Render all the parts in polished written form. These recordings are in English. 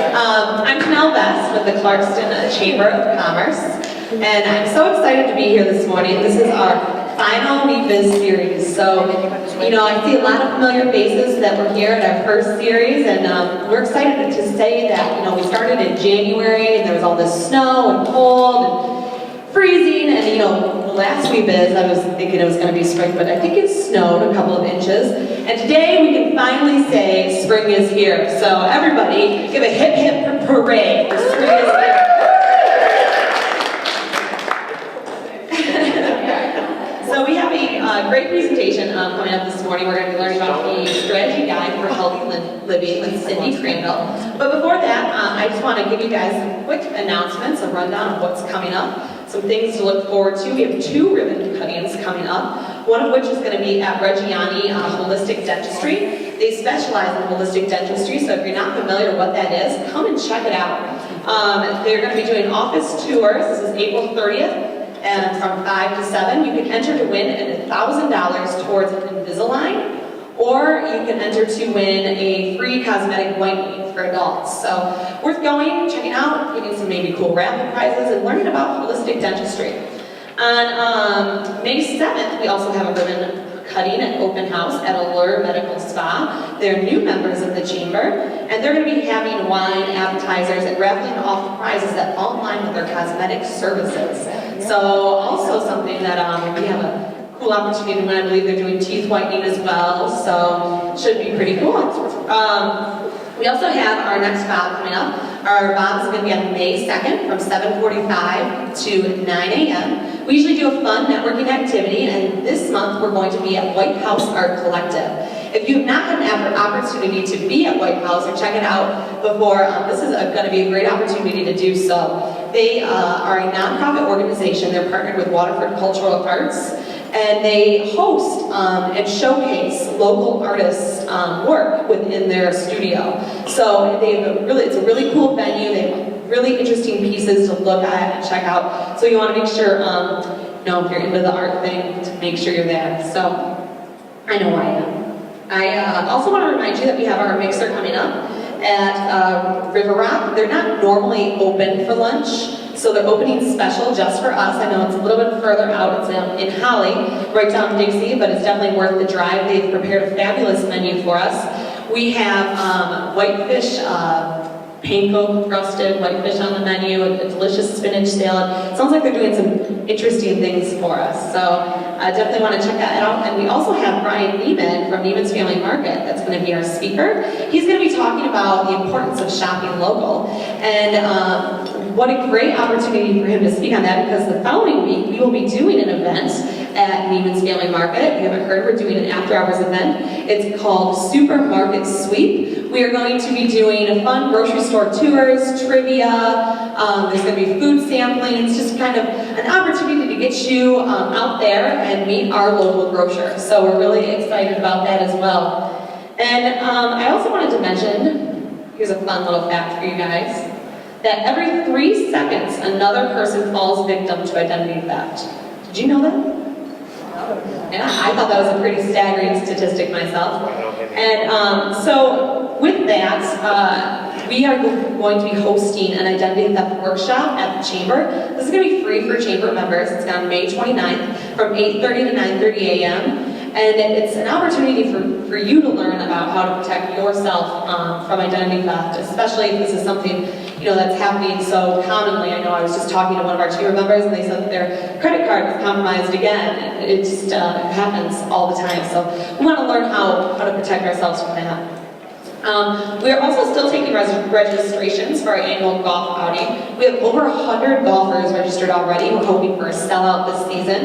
I'm Janelle Best with the Clarkston Chamber of Commerce, and I'm so excited to be here this morning. This is our final WeBiz series. So, you know, I see a lot of familiar faces that were here at our first series, and we're excited to say that, you know, we started in January, and there was all this snow and cold and freezing, and, you know, the last WeBiz, I was thinking it was going to be spring, but I think it snowed a couple of inches. And today we can finally say spring is here. So everybody, give a hip hip parade for spring is here. So we have a great presentation coming up this morning. We're going to be learning about the strategy guide for healthy living with Cindy Crandall. But before that, I just want to give you guys some quick announcements, a rundown of what's coming up. Some things to look forward to. We have 2 ribbon cuttings coming up, one of which is going to be at Reggiani Holistic Dentistry. They specialize in holistic dentistry, so if you're not familiar with what that is, come and check it out. They're going to be doing office tours. This is April 30th. And from 5 to 7, you can enter to win $1,000 towards Invisalign, or you can enter to win a free cosmetic whitening for adults. So worth going, checking out, getting some maybe cool raffle prizes, and learning about holistic dentistry. On May 7th, we also have a ribbon cutting and open house at Allure Medical Spa. They're new members of the chamber, and they're going to be having wine, appetizers, and raffling off prizes that fall in line with their cosmetic services. So also something that we have a cool opportunity when I believe they're doing teeth whitening as well, so should be pretty cool. We also have our next bob coming up. Our bob is going to be on May 2nd from 7:45 to 9 a.m. We usually do a fun networking activity, and this month we're going to be at White House Art Collective. If you've not had an opportunity to be at White House or check it out before, this is going to be a great opportunity to do so. They are a nonprofit organization. They're partnered with Waterford Cultural Arts, and they host and showcase local artists' work within their studio. So it's a really cool venue. They have really interesting pieces to look at and check out. So you want to make sure, if you're into the art thing, to make sure you're there. So I know I am. I also want to remind you that we have our mixer coming up at River Rock. They're not normally open for lunch, so they're opening special just for us. I know it's a little bit further out. It's in Holly, right down Dixie, but it's definitely worth the drive. They've prepared a fabulous menu for us. We have whitefish, panko crusted whitefish on the menu, a delicious spinach salad. Sounds like they're doing some interesting things for us. So I definitely want to check that out. And we also have Brian Neiman from Neiman's Family Market that's going to be our speaker. He's going to be talking about the importance of shopping local. And what a great opportunity for him to speak on that, because the following week we will be doing an event at Neiman's Family Market. If you haven't heard, we're doing an after-hours event. It's called Supermarket Sweep. We are going to be doing fun grocery store tours, trivia, there's going to be food sampling. It's just kind of an opportunity to get you out there and meet our local grocer. So we're really excited about that as well. And I also wanted to mention, here's a fun little fact for you guys, that every 3 seconds another person falls victim to identity theft. Did you know that? Yeah, I thought that was a pretty staggering statistic myself. And so with that, we are going to be hosting an identity theft workshop at the Chamber. This is going to be free for Chamber members. It's on May 29th from 8:30 to 9:30 a.m. And it's an opportunity for you to learn about how to protect yourself from identity theft, especially if this is something that's happening so commonly. I know I was just talking to one of our Chamber members, and they said that their credit card was compromised again. It just happens all the time. So we want to learn how to protect ourselves from that. We are also still taking registrations for our annual golf outing. We have over 100 golfers registered already. We're hoping for a sellout this season.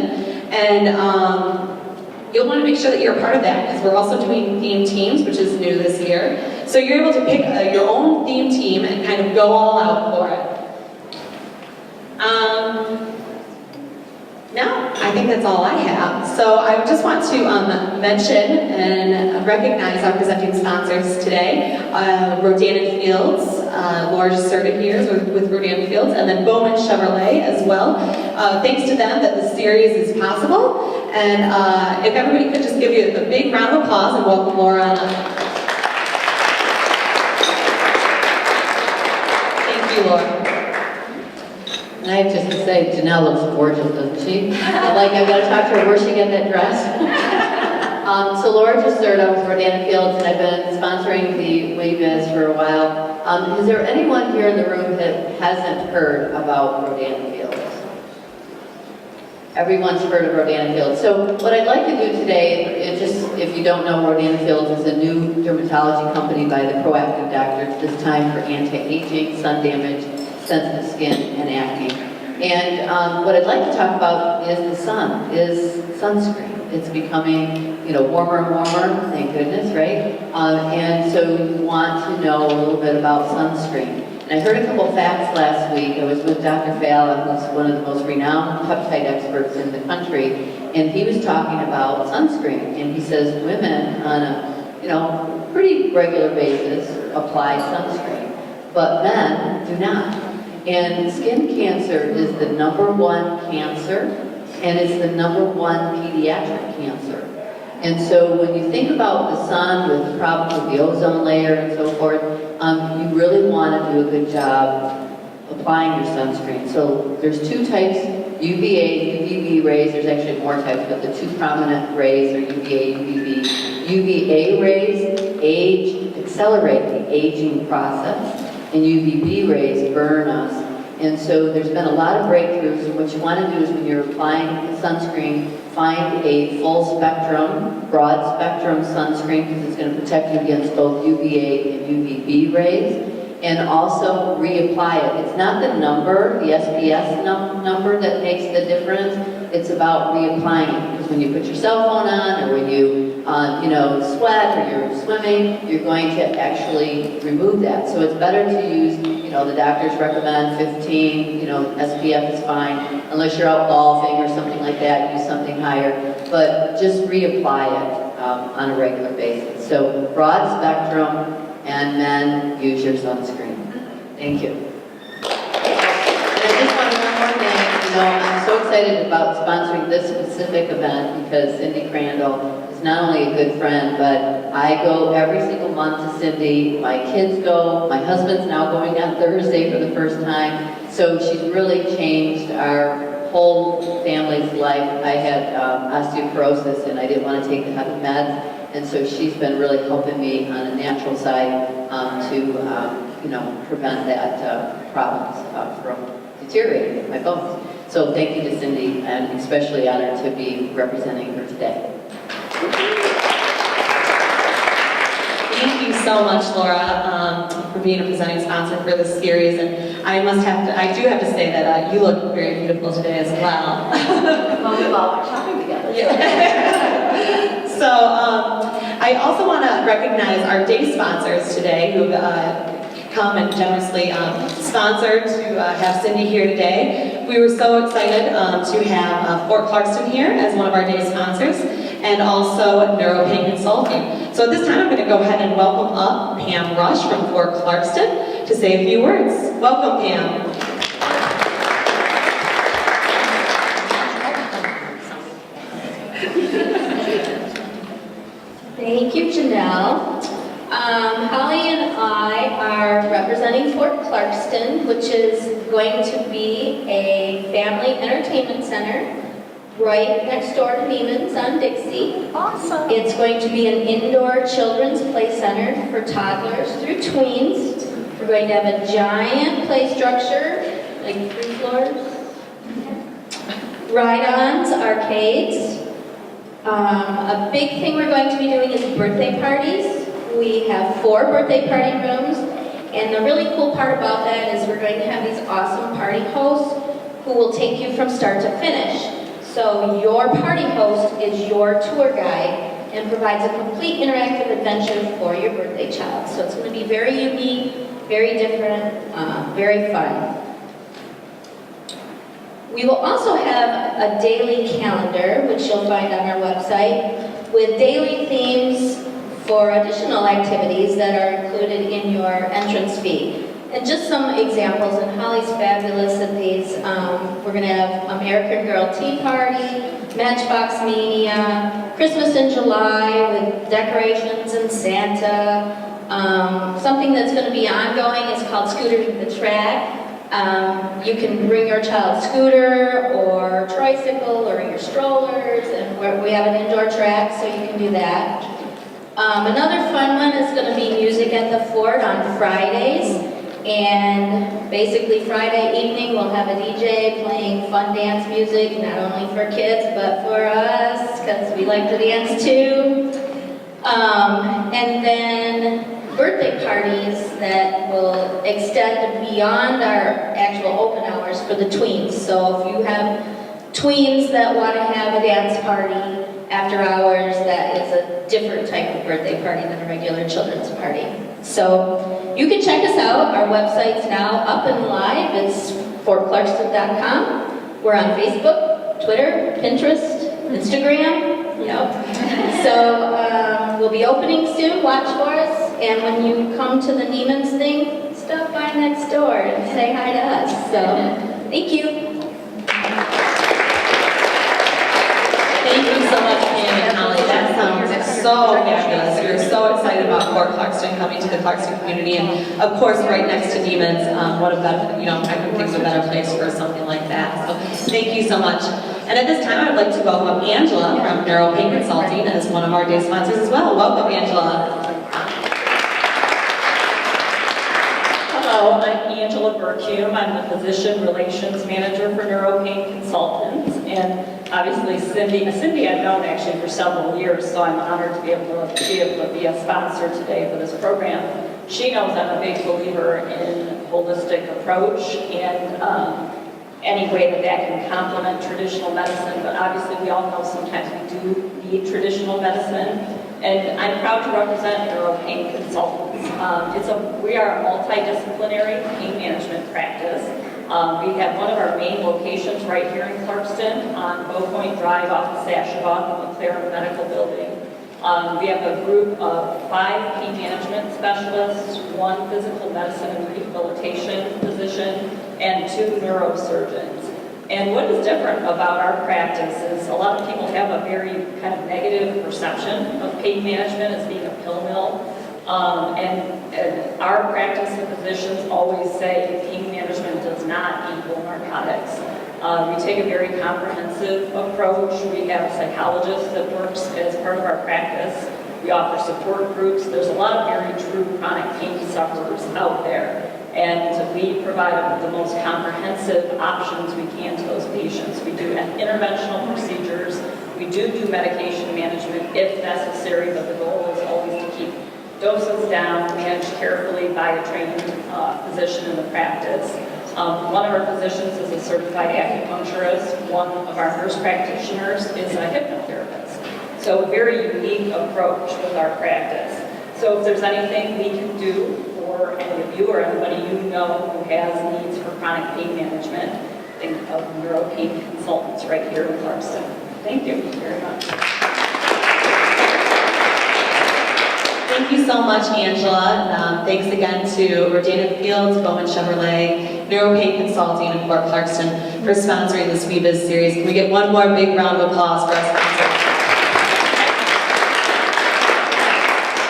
And you'll want to make sure that you're a part of that, because we're also doing themed teams, which is new this year. So you're able to pick your own theme team and kind of go all out for it. No, I think that's all I have. So I just want to mention and recognize our presenting sponsors today. Rodan & Fields, Laura just started here with Rodan & Fields, and then Bowman Chevrolet as well. Thanks to them that this series is possible. And if everybody could just give you a big round of applause and welcome Laura on up. Thank you, Laura. And I have just to say, Janelle looks gorgeous, doesn't she? I've got to talk to her where she got that dress. So Laura just started out with Rodan Fields, and I've been sponsoring the WeBiz for a while. Is there anyone here in the room that hasn't heard about Rodan Fields? Everyone's heard of Rodan Fields. So what I'd like to do today is just, if you don't know, Rodan Fields is a new dermatology company by the Proactive Doctors, this time for anti-aging, sun damage, sensitive skin, and acne. And what I'd like to talk about is the sun, is sunscreen. It's becoming, warmer and warmer, thank goodness, right? And so we want to know a little bit about sunscreen. And I heard a couple facts last week. I was with Dr. Fallon, who's one of the most renowned peptide experts in the country, and he was talking about sunscreen. And he says women on a, pretty regular basis apply sunscreen, but men do not. And skin cancer is the #1 cancer, and it's the #1 pediatric cancer. And so when you think about the sun with the problems with the ozone layer and so forth, you really want to do a good job applying your sunscreen. So there's two types, UVA, UVB rays. There's actually more types, but the two prominent rays are UVA, UVB. UVA rays accelerate the aging process, and UVB rays burn us. And so there's been a lot of breakthroughs, and what you want to do is when you're applying sunscreen, find a full spectrum, broad spectrum sunscreen, because it's going to protect you against both UVA and UVB rays, and also reapply it. It's not the number, the SPS number that makes the difference, it's about reapplying it, because when you put your cell phone on, or when you sweat, or you're swimming, you're going to actually remove that. So it's better to use, the doctors recommend 15, SPF is fine, unless you're out golfing or something like that, use something higher, but just reapply it on a regular basis. So broad spectrum, and then use your sunscreen. Thank you. And I just want to one more thing, I'm so excited about sponsoring this specific event because Cindy Crandall is not only a good friend, but I go every single month to Cindy, my kids go, my husband's now going on Thursday for the first time, so she's really changed our whole family's life. I had osteoporosis and I didn't want to take the heavy meds, and so she's been really helping me on a natural side to prevent that problems from deteriorating my bones. So thank you to Cindy, and especially honored to be representing her today. Thank you so much, Laura, for being a presenting sponsor for this series. And I do have to say that you look very beautiful today as well. Well, we've all been shopping together. Yeah. So I also want to recognize our day sponsors today who come and generously sponsored to have Cindy here today. We were so excited to have Fort Clarkston here as one of our day sponsors, and also NeuroPain Consulting. So at this time I'm going to go ahead and welcome up Pam Rush from Fort Clarkston to say a few words. Welcome, Pam. Thank you, Janelle. Holly and I are representing Fort Clarkston, which is going to be a family entertainment center right next door to Neiman's on Dixie. Awesome. It's going to be an indoor children's play center for toddlers through tweens. We're going to have a giant play structure, like 3 floors. Ride-ons, arcades. A big thing we're going to be doing is birthday parties. We have 4 birthday party rooms, and the really cool part about that is we're going to have these awesome party hosts who will take you from start to finish. So your party host is your tour guide and provides a complete interactive adventure for your birthday child. So it's going to be very unique, very different, very fun. We will also have a daily calendar, which you'll find on our website, with daily themes for additional activities that are included in your entrance fee. And just some examples, and Holly's fabulous at these. We're going to have American Girl Tea Party, Matchbox Mania, Christmas in July with decorations and Santa, Something that's going to be ongoing is called Scooter to the Track. You can bring your child's scooter or tricycle or your strollers, and we have an indoor track, so you can do that. Another fun one is going to be music at the fort on Fridays, and basically Friday evening we'll have a DJ playing fun dance music, not only for kids but for us, because we like to dance too. And then birthday parties that will extend beyond our actual open hours for the tweens. So if you have tweens that want to have a dance party after hours, that is a different type of birthday party than a regular children's party. So you can check us out. Our website's now up and live. It's fortclarkston.com. We're on Facebook, Twitter, Pinterest, Instagram. Yep. So we'll be opening soon. Watch for us. And when you come to the Neiman's thing, stop by next door and say hi to us. So thank you. Thank you so much, Pam and Holly. That sounds so fabulous. We're so excited about Fort Clarkston coming to the Clarkston community, and of course, right next to Neiman's. What a better, I couldn't think of a better place for something like that. So thank you so much. And at this time, I'd like to welcome Angela from NeuroPain Consulting as one of our day sponsors as well. Welcome, Angela. Hello, I'm Angela Burkhume. I'm the Physician Relations Manager for NeuroPain Consultants. And obviously Cindy I've known actually for several years, so I'm honored to be able to be a sponsor today for this program. She knows I'm a big believer in holistic approach and any way that can complement traditional medicine, but obviously we all know sometimes we do need traditional medicine. And I'm proud to represent NeuroPain Consultants. We are a multidisciplinary pain management practice. We have one of our main locations right here in Clarkston on Bow Point Drive off of Sashabaw, the McLaren Medical Building. We have a group of 5 pain management specialists, 1 physical medicine and rehabilitation physician, and 2 neurosurgeons. And what is different about our practice is a lot of people have a very kind of negative perception of pain management as being a pill mill. And our practice and physicians always say pain management does not equal narcotics. We take a very comprehensive approach. We have a psychologist that works as part of our practice. We offer support groups. There's a lot of very true chronic pain sufferers out there. And we provide the most comprehensive options we can to those patients. We do interventional procedures. We do medication management if necessary, but the goal is always to keep doses down, managed carefully by a trained physician in the practice. One of our physicians is a certified acupuncturist. One of our nurse practitioners is a hypnotherapist. So a very unique approach with our practice. So if there's anything we can do for any of you or anybody you know who has needs for chronic pain management, think of NeuroPain Consultants right here in Clarkston. Thank you very much. Thank you so much, Angela. Thanks again to Rodana Fields, Bowman Chevrolet, NeuroPain Consulting, and Fort Clarkston for sponsoring this WeBiz series. Can we get one more big round of applause for our sponsors?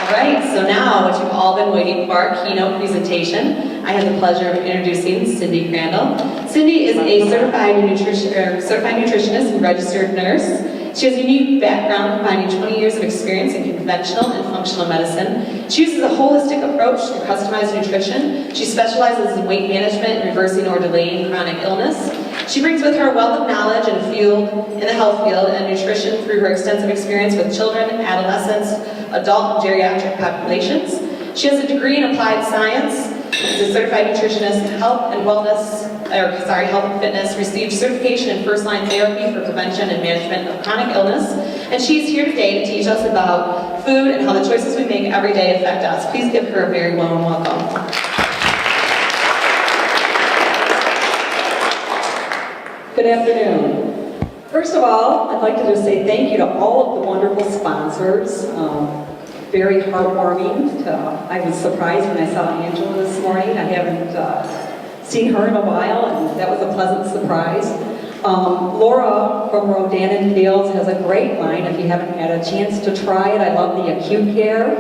All right, so now what you've all been waiting for, our keynote presentation. I have the pleasure of introducing Cindy Crandall. Cindy is a certified nutritionist and registered nurse. She has a unique background combining 20 years of experience in conventional and functional medicine. She uses a holistic approach to customized nutrition. She specializes in weight management and reversing or delaying chronic illness. She brings with her a wealth of knowledge in the health field and nutrition through her extensive experience with children, adolescents, adult and geriatric populations. She has a degree in applied science, is a certified nutritionist in health and fitness, received certification in first-line therapy for prevention and management of chronic illness, and she's here today to teach us about food and how the choices we make every day affect us. Please give her a very warm welcome. Good afternoon. First of all, I'd like to just say thank you to all of the wonderful sponsors. Very heartwarming. I was surprised when I saw Angela this morning. I haven't seen her in a while, and that was a pleasant surprise. Laura from Rodan & Fields has a great line if you haven't had a chance to try it. I love the acute care.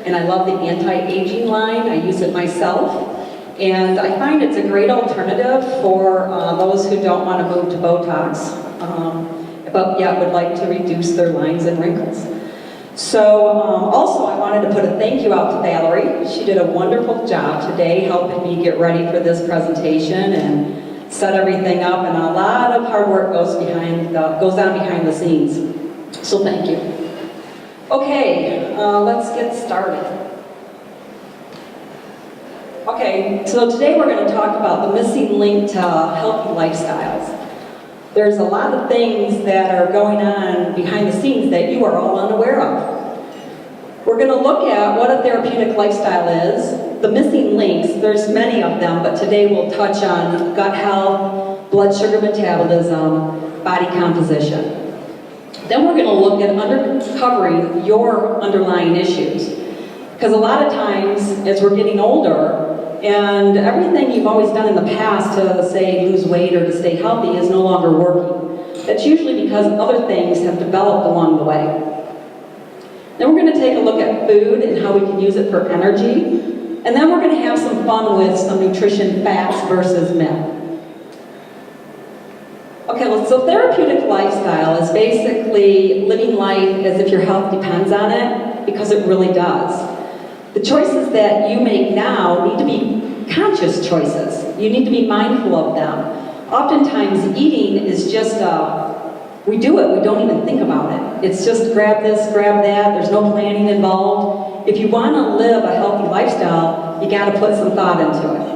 and I love the anti-aging line. I use it myself. And I find it's a great alternative for those who don't want to move to Botox, but yet would like to reduce their lines and wrinkles. So also I wanted to put a thank you out to Valerie. She did a wonderful job today helping me get ready for this presentation and set everything up, and a lot of hard work goes on behind the scenes. So thank you. Okay, let's get started. Okay, so today we're going to talk about the missing link to healthy lifestyles. There's a lot of things that are going on behind the scenes that you are all unaware of. We're going to look at what a therapeutic lifestyle is, the missing links, there's many of them, but today we'll touch on gut health, blood sugar metabolism, body composition. Then we're going to look at uncovering your underlying issues. Because a lot of times, as we're getting older, and everything you've always done in the past to, say, lose weight or to stay healthy is no longer working. That's usually because other things have developed along the way. Then we're going to take a look at food and how we can use it for energy. And then we're going to have some fun with some nutrition facts versus myth. Okay, so therapeutic lifestyle is basically living life as if your health depends on it, because it really does. The choices that you make now need to be conscious choices. You need to be mindful of them. Oftentimes, eating is just we do it, we don't even think about it. It's just grab this, grab that, there's no planning involved. If you want to live a healthy lifestyle, you got to put some thought into it.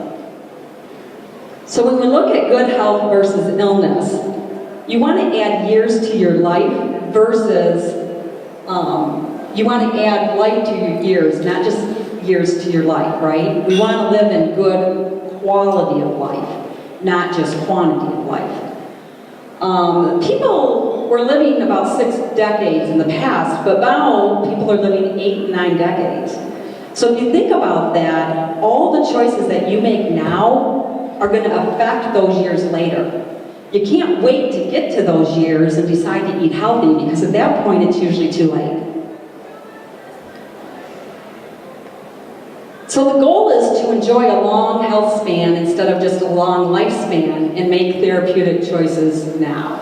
So when we look at good health versus illness, you want to add years to your life versus you want to add life to your years, not just years to your life, right? We want to live in good quality of life, not just quantity of life. People were living about 6 decades in the past, but now people are living 8 and 9 decades. So if you think about that, all the choices that you make now are going to affect those years later. You can't wait to get to those years and decide to eat healthy, because at that point it's usually too late. So the goal is to enjoy a long health span instead of just a long lifespan, and make therapeutic choices now.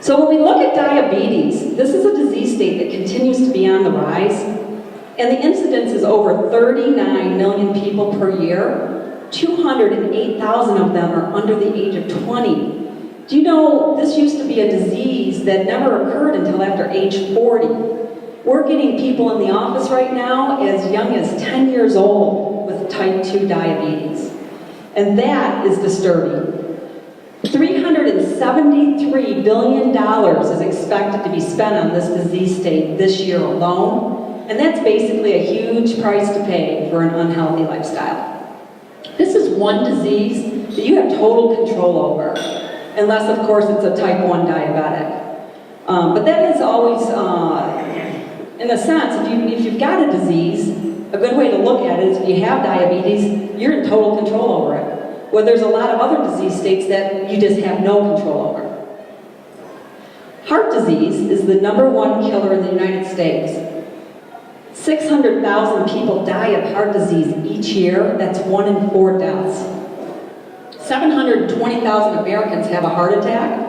So when we look at diabetes, this is a disease state that continues to be on the rise, and the incidence is over 39 million people per year. 208,000 of them are under the age of 20. Do you know this used to be a disease that never occurred until after age 40? We're getting people in the office right now as young as 10 years old with type 2 diabetes. And that is disturbing. $373 billion is expected to be spent on this disease state this year alone. And that's basically a huge price to pay for an unhealthy lifestyle. This is one disease that you have total control over, unless, of course, it's a type 1 diabetic. But that is always, in a sense, if you've got a disease, a good way to look at it is if you have diabetes, you're in total control over it. Well, there's a lot of other disease states that you just have no control over. Heart disease is the #1 killer in the United States. 600,000 people die of heart disease each year. That's 1 in 4 deaths. 720,000 Americans have a heart attack.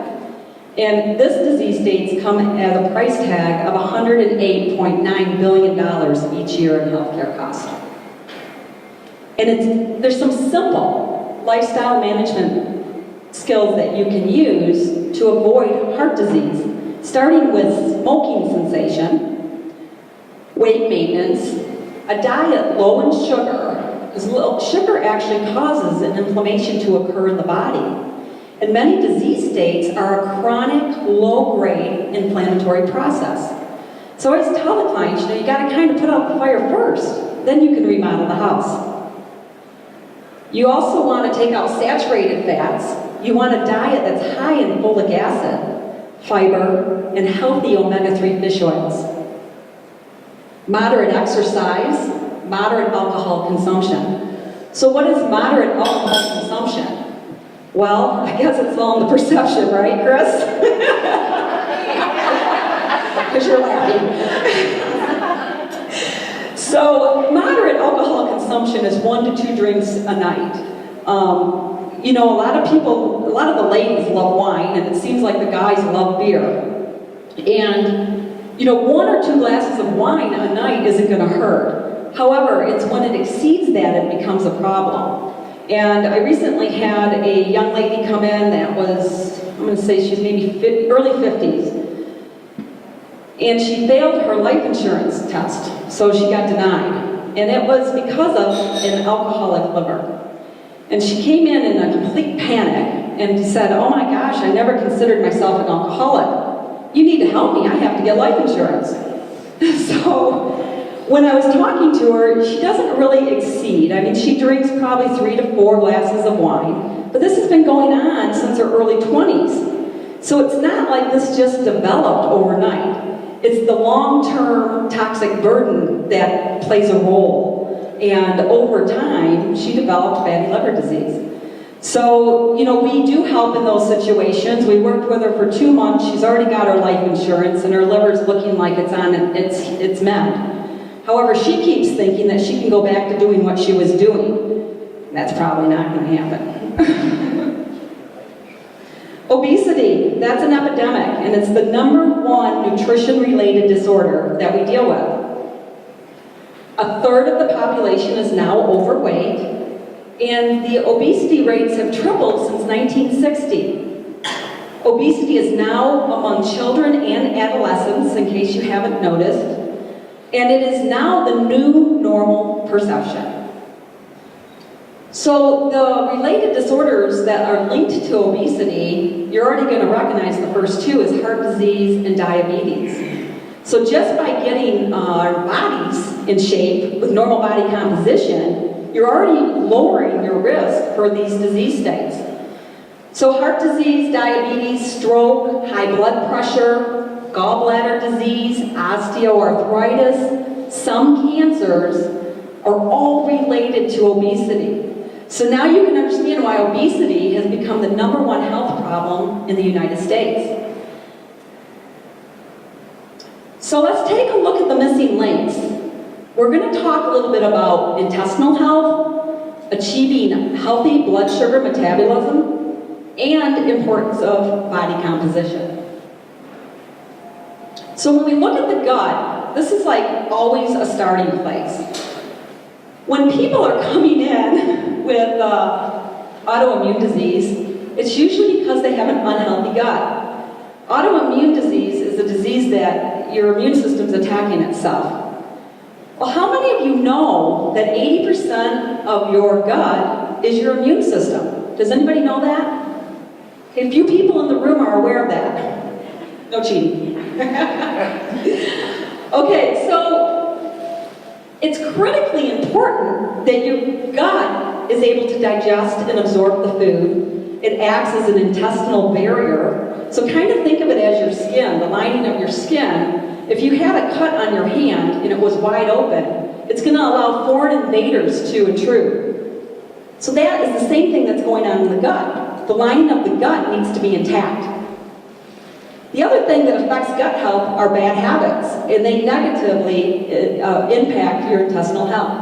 And this disease states come at a price tag of $108.9 billion each year in healthcare costs. And there's some simple lifestyle management skills that you can use to avoid heart disease, starting with smoking cessation, weight maintenance, a diet low in sugar, because sugar actually causes an inflammation to occur in the body. And many disease states are a chronic, low-grade inflammatory process. So I always tell the clients, you got to kind of put out the fire first, then you can remodel the house. You also want to take out saturated fats. You want a diet that's high in folic acid, fiber, and healthy omega-3 fish oils. Moderate exercise, moderate alcohol consumption. So what is moderate alcohol consumption? Well, I guess it's all in the perception, right, Chris? Because you're laughing. So moderate alcohol consumption is 1 to 2 drinks a night. You know, a lot of the ladies love wine, and it seems like the guys love beer. And, you know, 1 or 2 glasses of wine a night isn't going to hurt. However, it's when it exceeds that it becomes a problem. And I recently had a young lady come in that was, I'm going to say she's maybe early 50s. And she failed her life insurance test, so she got denied. And it was because of an alcoholic liver. And she came in a complete panic and said, oh my gosh, I never considered myself an alcoholic. You need to help me, I have to get life insurance. So when I was talking to her, she doesn't really exceed. I mean, she drinks probably 3 to 4 glasses of wine, but this has been going on since her early 20s. So it's not like this just developed overnight. It's the long-term toxic burden that plays a role. And over time, she developed fatty liver disease. So, you know, we do help in those situations. We worked with her for 2 months. She's already got her life insurance, and her liver's looking like it's on its mend. However, she keeps thinking that she can go back to doing what she was doing. That's probably not going to happen. Obesity, that's an epidemic, and it's the #1 nutrition-related disorder that we deal with. 1/3 of the population is now overweight, and the obesity rates have tripled since 1960. Obesity is now among children and adolescents, in case you haven't noticed, and it is now the new normal perception. So the related disorders that are linked to obesity, you're already going to recognize the first 2 is heart disease and diabetes. So just by getting our bodies in shape with normal body composition, you're already lowering your risk for these disease states. So heart disease, diabetes, stroke, high blood pressure, gallbladder disease, osteoarthritis, some cancers are all related to obesity. So now you can understand why obesity has become the #1 health problem in the United States. So let's take a look at the missing links. We're going to talk a little bit about intestinal health, achieving healthy blood sugar metabolism, and importance of body composition. So when we look at the gut, this is like always a starting place. When people are coming in with autoimmune disease, it's usually because they have an unhealthy gut. Autoimmune disease is a disease that your immune system's attacking itself. Well, how many of you know that 80% of your gut is your immune system? Does anybody know that? A few people in the room are aware of that. No cheating. Okay, so it's critically important that your gut is able to digest and absorb the food. It acts as an intestinal barrier. So kind of think of it as your skin, the lining of your skin. If you had a cut on your hand and it was wide open, it's going to allow foreign invaders to intrude. So that is the same thing that's going on in the gut. The lining of the gut needs to be intact. The other thing that affects gut health are bad habits, and they negatively impact your intestinal health.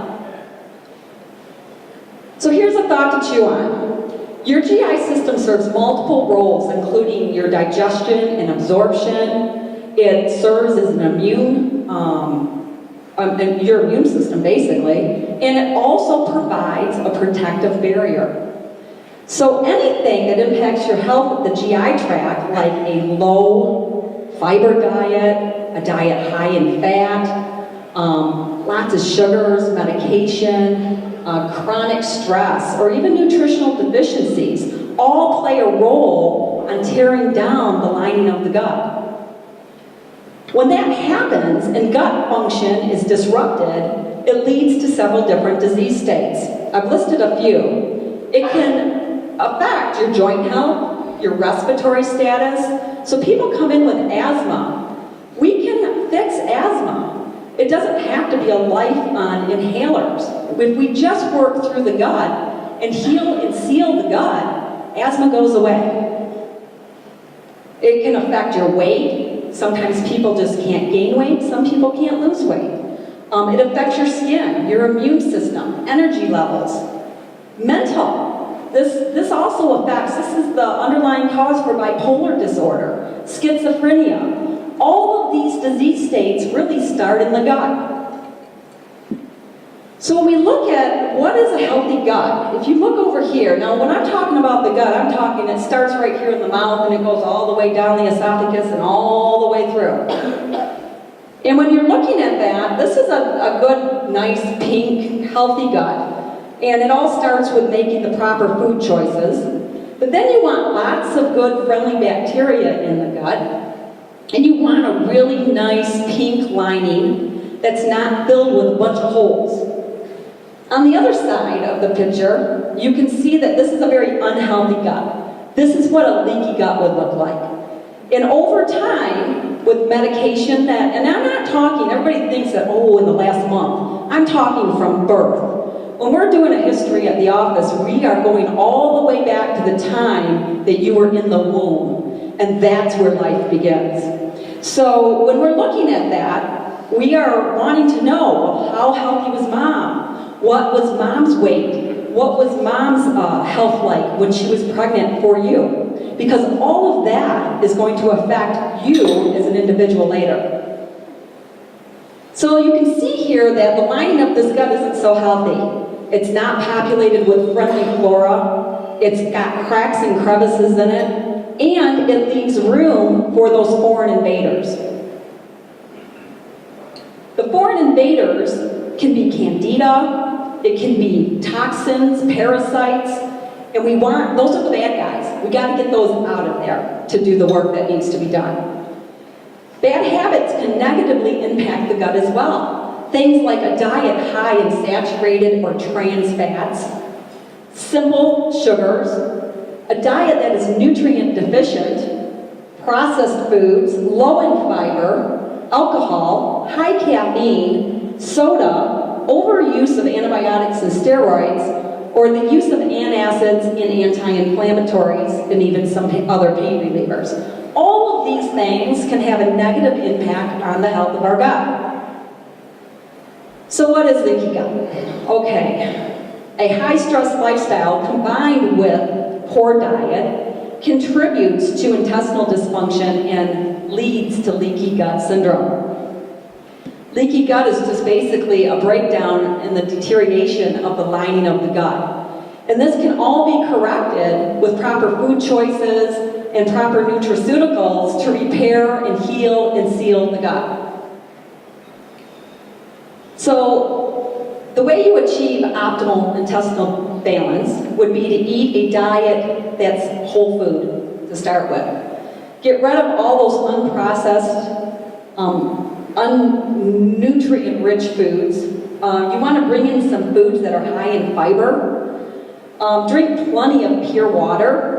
So here's a thought to chew on. Your GI system serves multiple roles, including your digestion and absorption. It serves as an your immune system, basically, and it also provides a protective barrier. So anything that impacts your health of the GI tract, like a low fiber diet, a diet high in fat, lots of sugars, medication, chronic stress, or even nutritional deficiencies, all play a role on tearing down the lining of the gut. When that happens and gut function is disrupted, it leads to several different disease states. I've listed a few. It can affect your joint health, your respiratory status. So people come in with asthma. We can fix asthma. It doesn't have to be a life on inhalers. If we just work through the gut and heal and seal the gut, asthma goes away. It can affect your weight. Sometimes people just can't gain weight. Some people can't lose weight. It affects your skin, your immune system, energy levels, mental. This also affects, this is the underlying cause for bipolar disorder, schizophrenia. All of these disease states really start in the gut. So when we look at what is a healthy gut, if you look over here, now when I'm talking about the gut, I'm talking, it starts right here in the mouth and it goes all the way down the esophagus and all the way through. And when you're looking at that, this is a good, nice, pink, healthy gut. And it all starts with making the proper food choices. But then you want lots of good, friendly bacteria in the gut. And you want a really nice pink lining that's not filled with a bunch of holes. On the other side of the picture, you can see that this is a very unhealthy gut. This is what a leaky gut would look like. And over time, with medication that, and I'm not talking, everybody thinks that, oh, in the last month. I'm talking from birth. When we're doing a history at the office, we are going all the way back to the time that you were in the womb. And that's where life begins. So when we're looking at that, we are wanting to know, how healthy was mom? What was mom's weight? What was mom's health like when she was pregnant for you? Because all of that is going to affect you as an individual later. So you can see here that the lining of this gut isn't so healthy. It's not populated with friendly flora. It's got cracks and crevices in it. And it leaves room for those foreign invaders. The foreign invaders can be candida, it can be toxins, parasites, and those are the bad guys. We got to get those out of there to do the work that needs to be done. Bad habits can negatively impact the gut as well. Things like a diet high in saturated or trans fats, simple sugars, a diet that is nutrient deficient, processed foods, low in fiber, alcohol, high caffeine, soda, overuse of antibiotics and steroids, or the use of antacids and anti-inflammatories, and even some other pain relievers. All of these things can have a negative impact on the health of our gut. So what is leaky gut? Okay, a high-stress lifestyle combined with poor diet contributes to intestinal dysfunction and leads to leaky gut syndrome. Leaky gut is just basically a breakdown in the deterioration of the lining of the gut. And this can all be corrected with proper food choices and proper nutraceuticals to repair and heal and seal the gut. So, the way you achieve optimal intestinal balance would be to eat a diet that's whole food to start with. Get rid of all those unprocessed, nutrient-rich foods. You want to bring in some foods that are high in fiber. Drink plenty of pure water.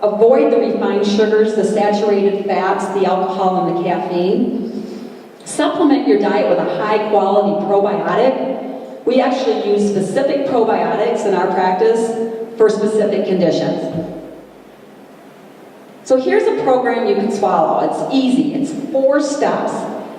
Avoid the refined sugars, the saturated fats, the alcohol, and the caffeine. Supplement your diet with a high-quality probiotic. We actually use specific probiotics in our practice for specific conditions. So here's a program you can swallow. It's easy. It's 4 steps.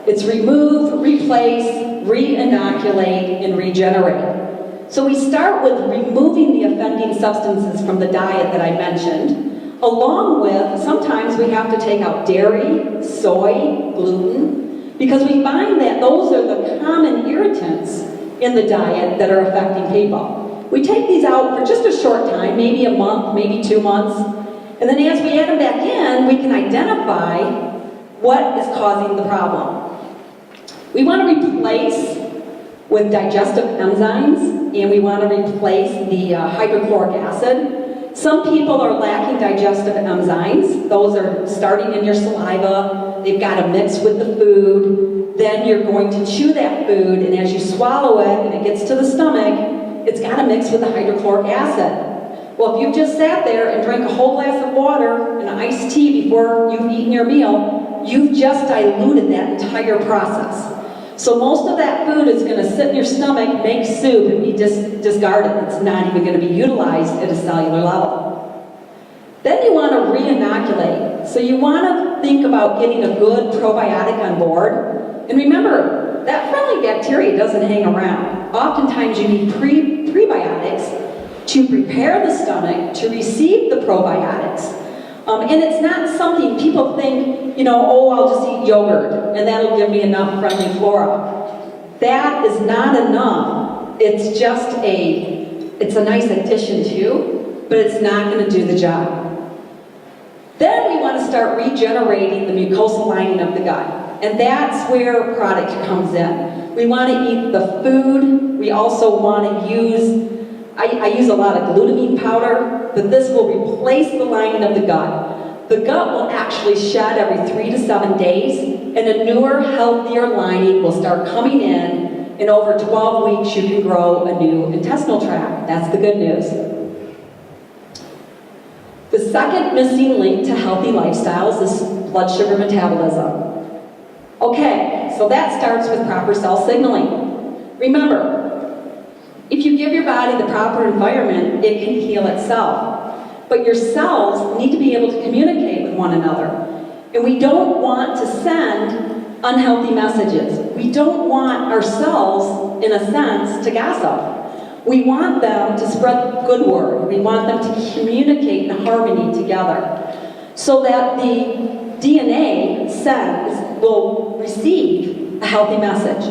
It's remove, replace, re-inoculate, and regenerate. So we start with removing the offending substances from the diet that I mentioned, along with, sometimes we have to take out dairy, soy, gluten, because we find that those are the common irritants in the diet that are affecting people. We take these out for just a short time, maybe a month, maybe 2 months, and then as we add them back in, we can identify what is causing the problem. We want to replace with digestive enzymes, and we want to replace the hydrochloric acid. Some people are lacking digestive enzymes. Those are starting in your saliva. They've got to mix with the food. Then you're going to chew that food, and as you swallow it and it gets to the stomach, it's got to mix with the hydrochloric acid. Well, if you've just sat there and drank a whole glass of water and iced tea before you've eaten your meal, you've just diluted that entire process. So most of that food is going to sit in your stomach, make soup, and be discarded. It's not even going to be utilized at a cellular level. Then you want to re-inoculate. So you want to think about getting a good probiotic on board. And remember, that friendly bacteria doesn't hang around. Oftentimes you need prebiotics to prepare the stomach to receive the probiotics. And it's not something people think, oh, I'll just eat yogurt and that'll give me enough friendly flora. That is not enough. It's just it's a nice addition too, but it's not going to do the job. Then we want to start regenerating the mucosal lining of the gut. And that's where product comes in. We want to eat the food. We also want to use, I use a lot of glutamine powder, but this will replace the lining of the gut. The gut will actually shed every 3 to 7 days, and a newer, healthier lining will start coming in. In over 12 weeks, you can grow a new intestinal tract. That's the good news. The second missing link to healthy lifestyles is blood sugar metabolism. Okay, so that starts with proper cell signaling. Remember, if you give your body the proper environment, it can heal itself. But your cells need to be able to communicate with one another. And we don't want to send unhealthy messages. We don't want our cells, in a sense, to gossip. We want them to spread good word. We want them to communicate in harmony together so that the DNA cells will receive a healthy message.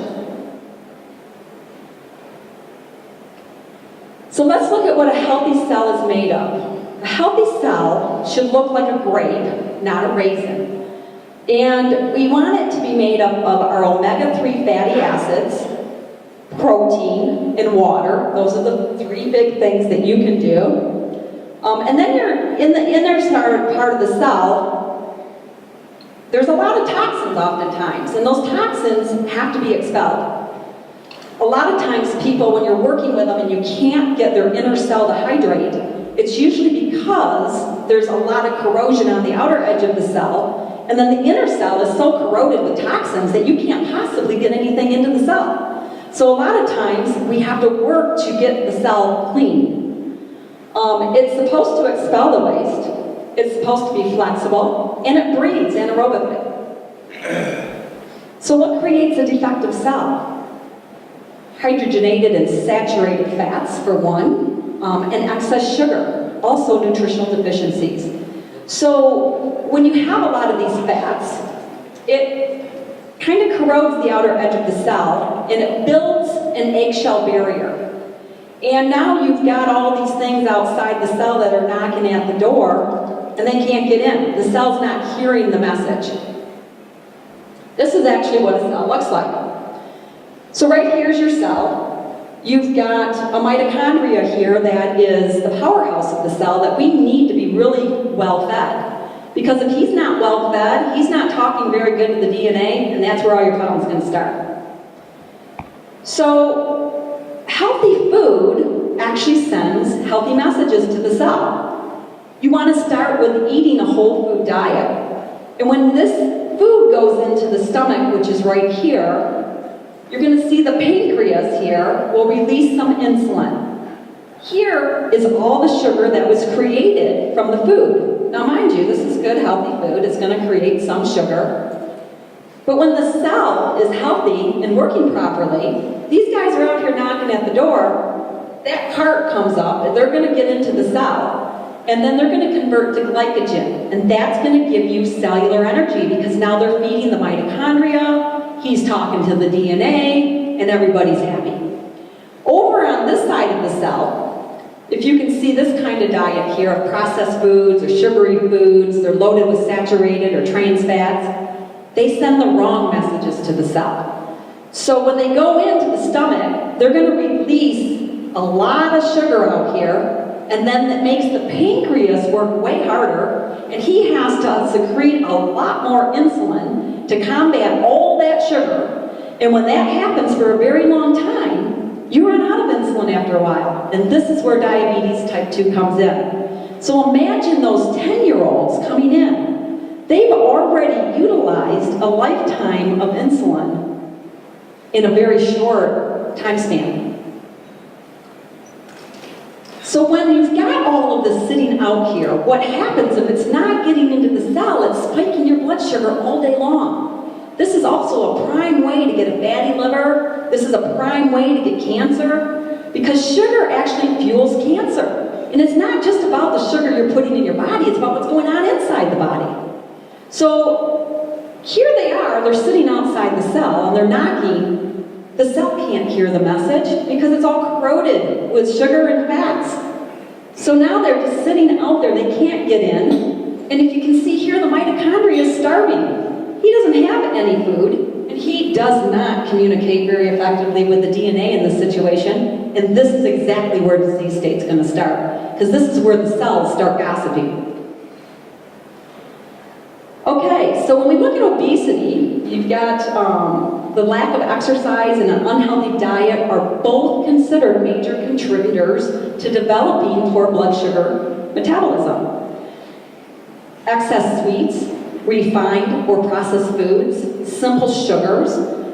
So let's look at what a healthy cell is made of. A healthy cell should look like a grape, not a raisin. And we want it to be made up of our omega-3 fatty acids, protein, and water. Those are the 3 big things that you can do. And then you're in the inner part of the cell, there's a lot of toxins oftentimes, and those toxins have to be expelled. A lot of times people, when you're working with them and you can't get their inner cell to hydrate, it's usually because there's a lot of corrosion on the outer edge of the cell, and then the inner cell is so corroded with toxins that you can't possibly get anything into the cell. So a lot of times we have to work to get the cell clean. It's supposed to expel the waste, it's supposed to be flexible, and it breathes anaerobically. So what creates a defective cell? Hydrogenated and saturated fats, for one, and excess sugar, also nutritional deficiencies. So when you have a lot of these fats, it kind of corrodes the outer edge of the cell, and it builds an eggshell barrier. And now you've got all these things outside the cell that are knocking at the door, and they can't get in. The cell's not hearing the message. This is actually what a cell looks like. So right here's your cell. You've got a mitochondria here that is the powerhouse of the cell that we need to be really well fed. Because if he's not well fed, he's not talking very good to the DNA, and that's where all your problems are going to start. So healthy food actually sends healthy messages to the cell. You want to start with eating a whole food diet. And when this food goes into the stomach, which is right here, you're going to see the pancreas here will release some insulin. Here is all the sugar that was created from the food. Now mind you, this is good, healthy food. It's going to create some sugar. But when the cell is healthy and working properly, these guys are out here knocking at the door, that cart comes up, and they're going to get into the cell, and then they're going to convert to glycogen, and that's going to give you cellular energy because now they're feeding the mitochondria, he's talking to the DNA, and everybody's happy. Over on this side of the cell, if you can see this kind of diet here of processed foods or sugary foods, they're loaded with saturated or trans fats, they send the wrong messages to the cell. So when they go into the stomach, they're going to release a lot of sugar out here, and then that makes the pancreas work way harder, and he has to secrete a lot more insulin to combat all that sugar. And when that happens for a very long time, you run out of insulin after a while. And this is where diabetes type 2 comes in. So imagine those 10-year-olds coming in. They've already utilized a lifetime of insulin in a very short time span. So when you've got all of this sitting out here, what happens if it's not getting into the cell, it's spiking your blood sugar all day long. This is also a prime way to get a fatty liver. This is a prime way to get cancer because sugar actually fuels cancer. And it's not just about the sugar you're putting in your body, it's about what's going on inside the body. So here they are, they're sitting outside the cell and they're knocking. The cell can't hear the message because it's all corroded with sugar and fats. So now they're just sitting out there, they can't get in. And if you can see here, the mitochondria is starving. He doesn't have any food, and he does not communicate very effectively with the DNA in this situation. And this is exactly where disease state's going to start, because this is where the cells start gossiping. Okay, so when we look at obesity, you've got the lack of exercise and an unhealthy diet are both considered major contributors to developing poor blood sugar metabolism. Excess sweets, refined or processed foods, simple sugars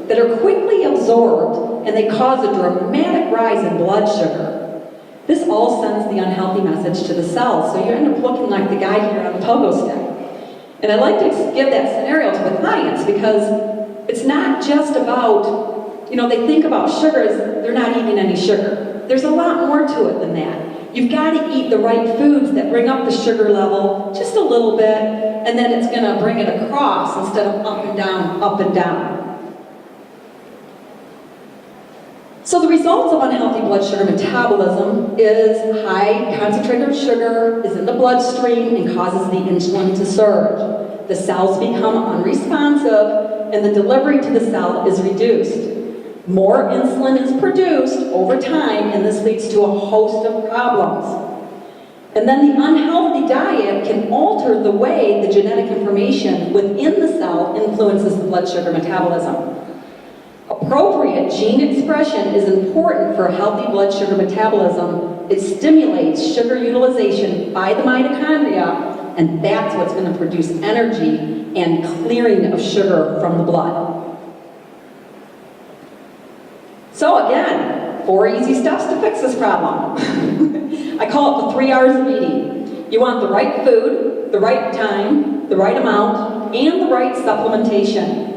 that are quickly absorbed and they cause a dramatic rise in blood sugar. This all sends the unhealthy message to the cells, so you end up looking like the guy here on the pogo stick. And I like to give that scenario to the clients because it's not just about, they think about sugar as they're not eating any sugar. There's a lot more to it than that. You've got to eat the right foods that bring up the sugar level just a little bit, and then it's going to bring it across instead of up and down, up and down. So the results of unhealthy blood sugar metabolism is high concentrated sugar is in the bloodstream and causes the insulin to surge. The cells become unresponsive and the delivery to the cell is reduced. More insulin is produced over time and this leads to a host of problems. And then the unhealthy diet can alter the way the genetic information within the cell influences the blood sugar metabolism. Appropriate gene expression is important for healthy blood sugar metabolism. It stimulates sugar utilization by the mitochondria, and that's what's going to produce energy and clearing of sugar from the blood. So again, 4 easy steps to fix this problem. I call it the 3 R's of eating. You want the right food, the right time, the right amount, and the right supplementation.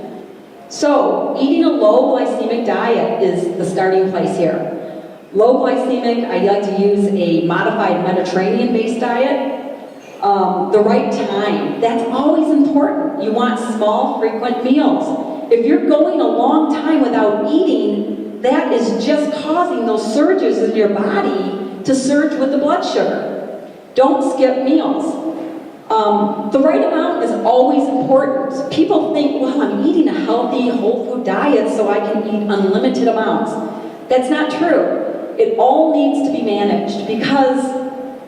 So, eating a low glycemic diet is the starting place here. Low glycemic, I like to use a modified Mediterranean-based diet. The right time, that's always important. You want small, frequent meals. If you're going a long time without eating, that is just causing those surges in your body to surge with the blood sugar. Don't skip meals. The right amount is always important. People think, well, I'm eating a healthy, whole food diet so I can eat unlimited amounts. That's not true. It all needs to be managed because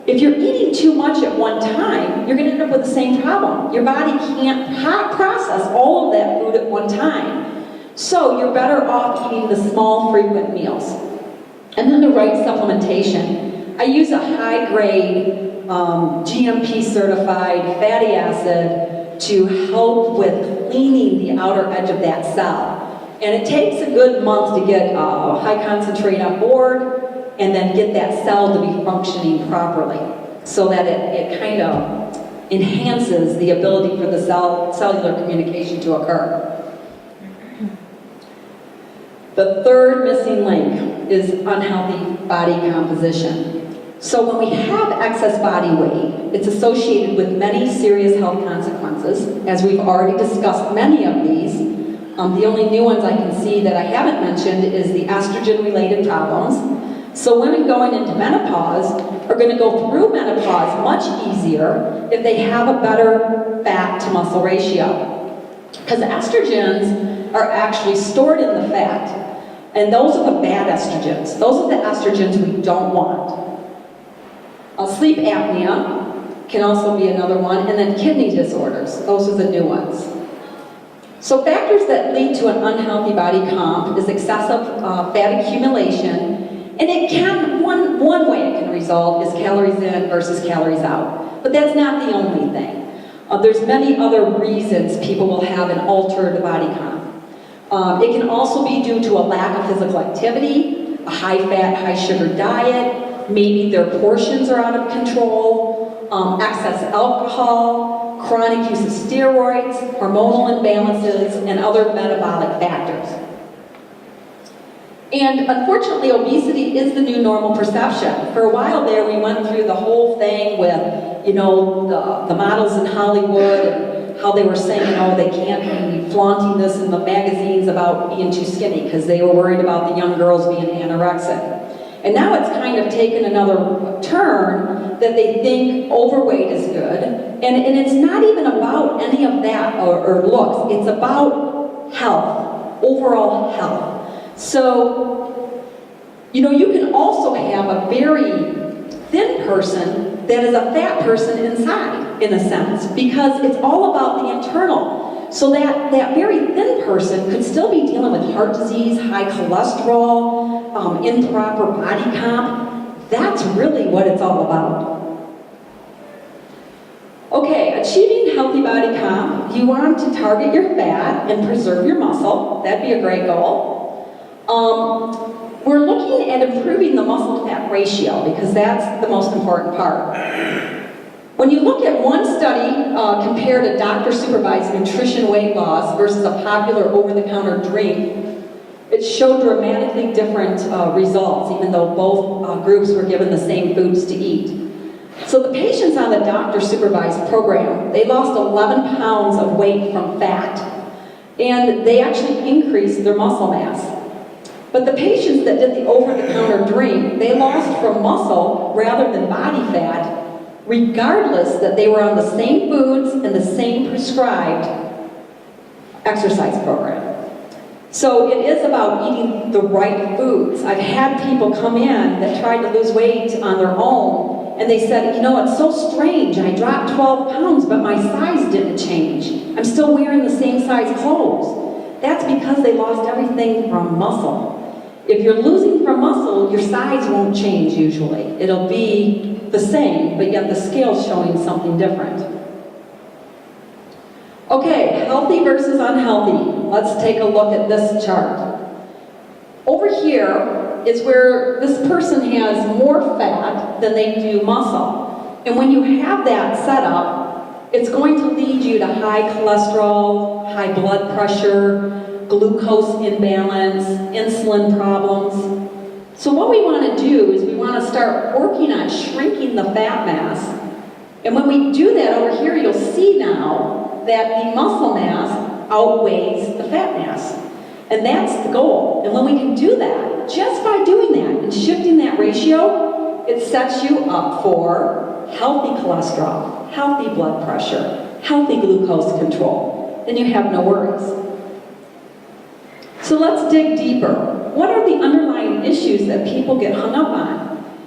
if you're eating too much at one time, you're going to end up with the same problem. Your body can't process all of that food at one time. So you're better off eating the small, frequent meals. And then the right supplementation. I use a high-grade GMP certified fatty acid to help with cleaning the outer edge of that cell. And it takes a good month to get high concentrate on board and then get that cell to be functioning properly so that it kind of enhances the ability for the cellular communication to occur. The third missing link is unhealthy body composition. So when we have excess body weight, it's associated with many serious health consequences. As we've already discussed many of these, the only new ones I can see that I haven't mentioned is the estrogen-related problems. So women going into menopause are going to go through menopause much easier if they have a better fat-to-muscle ratio. Because estrogens are actually stored in the fat, and those are the bad estrogens. Those are the estrogens we don't want. Sleep apnea can also be another one, and then kidney disorders. Those are the new ones. So factors that lead to an unhealthy body comp is excessive fat accumulation, and it can, one way it can result is calories in versus calories out. But that's not the only thing. There's many other reasons people will have an altered body comp. It can also be due to a lack of physical activity, a high-fat, high-sugar diet, maybe their portions are out of control, excess alcohol, chronic use of steroids, hormonal imbalances, and other metabolic factors. And unfortunately, obesity is the new normal perception. For a while there, we went through the whole thing with, you know, the models in Hollywood and how they were saying, you know, they can't be flaunting this in the magazines about being too skinny because they were worried about the young girls being anorexic. And now it's kind of taken another turn that they think overweight is good. And it's not even about any of that or looks. It's about health, overall health. So, you know, you can also have a very thin person that is a fat person inside, in a sense, because it's all about the internal. So that very thin person could still be dealing with heart disease, high cholesterol, improper body comp. That's really what it's all about. Okay, achieving healthy body comp, you want to target your fat and preserve your muscle. That'd be a great goal. We're looking at improving the muscle-to-fat ratio because that's the most important part. When you look at one study compared a doctor-supervised nutrition weight loss versus a popular over-the-counter drink, it showed dramatically different results, even though both groups were given the same foods to eat. So the patients on the doctor-supervised program, they lost 11 pounds of weight from fat, and they actually increased their muscle mass. But the patients that did the over-the-counter drink, they lost from muscle rather than body fat, regardless that they were on the same foods and the same prescribed exercise program. So it is about eating the right foods. I've had people come in that tried to lose weight on their own, and they said, you know, it's so strange. I dropped 12 pounds, but my size didn't change. I'm still wearing the same size clothes. That's because they lost everything from muscle. If you're losing from muscle, your size won't change usually. It'll be the same, but yet the scale's showing something different. Okay, healthy versus unhealthy. Let's take a look at this chart. Over here is where this person has more fat than they do muscle. And when you have that set up, it's going to lead you to high cholesterol, high blood pressure, glucose imbalance, insulin problems. So what we want to do is we want to start working on shrinking the fat mass. And when we do that over here, you'll see now that the muscle mass outweighs the fat mass. And that's the goal. And when we can do that, just by doing that and shifting that ratio, it sets you up for healthy cholesterol, healthy blood pressure, healthy glucose control. And you have no worries. So let's dig deeper. What are the underlying issues that people get hung up on?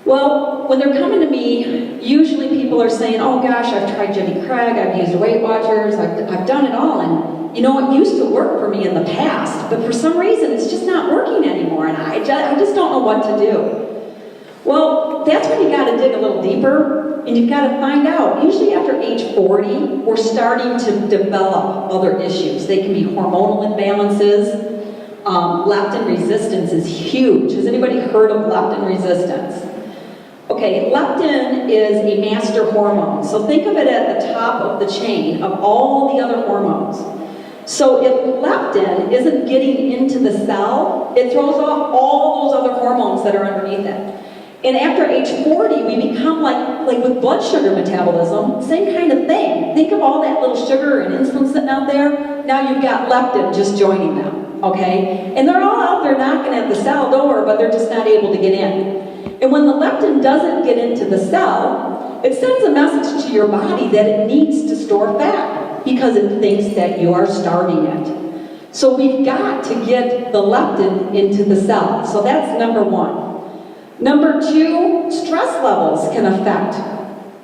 Well, when they're coming to me, usually people are saying, oh gosh, I've tried Jenny Craig, I've used Weight Watchers, I've done it all, and you know, it used to work for me in the past, but for some reason it's just not working anymore, and I just don't know what to do. Well, that's when you got to dig a little deeper, and you've got to find out. Usually after age 40, we're starting to develop other issues. They can be hormonal imbalances. Leptin resistance is huge. Has anybody heard of leptin resistance? Okay, leptin is a master hormone. So think of it at the top of the chain of all the other hormones. So if leptin isn't getting into the cell, it throws off all those other hormones that are underneath it. And after age 40, we become like with blood sugar metabolism, same kind of thing. Think of all that little sugar and insulin sitting out there. Now you've got leptin just joining them, okay? And they're all out there knocking at the cell door, but they're just not able to get in. And when the leptin doesn't get into the cell, it sends a message to your body that it needs to store fat because it thinks that you are starving it. So we've got to get the leptin into the cell. So that's number one. Number two, stress levels can affect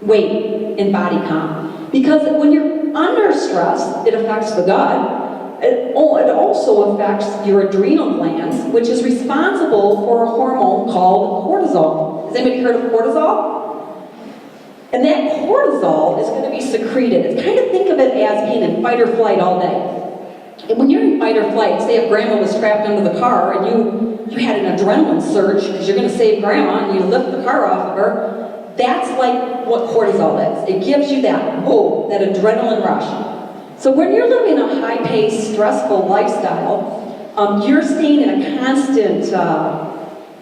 weight and body comp. Because when you're under stress, it affects the gut. It also affects your adrenal glands, which is responsible for a hormone called cortisol. Has anybody heard of cortisol? And that cortisol is going to be secreted. It's kind of think of it as being in fight or flight all day. And when you're in fight or flight, say if grandma was strapped under the car and you had an adrenaline surge because you're going to save grandma and you lift the car off of her, That's like what cortisol is. It gives you that, whoa, that adrenaline rush. So when you're living a high-paced, stressful lifestyle, you're staying in a constant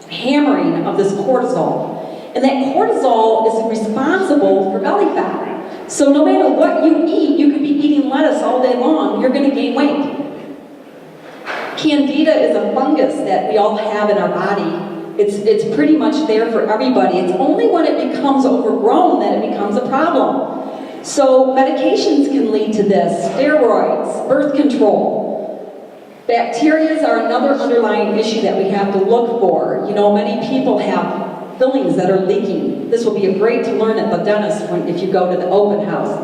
hammering of this cortisol. And that cortisol is responsible for belly fat. So no matter what you eat, you could be eating lettuce all day long, you're going to gain weight. Candida is a fungus that we all have in our body. It's pretty much there for everybody. It's only when it becomes overgrown that it becomes a problem. So medications can lead to this, steroids, birth control. Bacteria are another underlying issue that we have to look for. You know, many people have fillings that are leaking. This will be great to learn at the dentist if you go to the open house.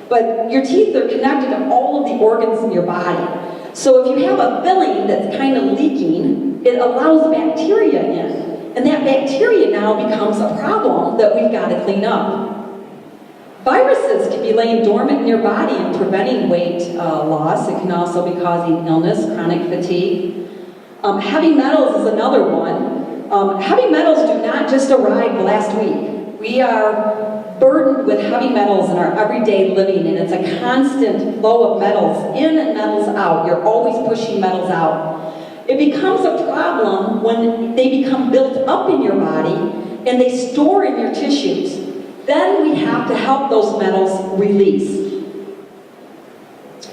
But your teeth are connected to all of the organs in your body. So if you have a filling that's kind of leaking, it allows bacteria in. And that bacteria now becomes a problem that we've got to clean up. Viruses can be laying dormant in your body and preventing weight loss. It can also be causing illness, chronic fatigue. Heavy metals is another one. Heavy metals do not just arrive last week. We are burdened with heavy metals in our everyday living, and it's a constant flow of metals in and metals out. You're always pushing metals out. It becomes a problem when they become built up in your body and they store in your tissues. Then we have to help those metals release.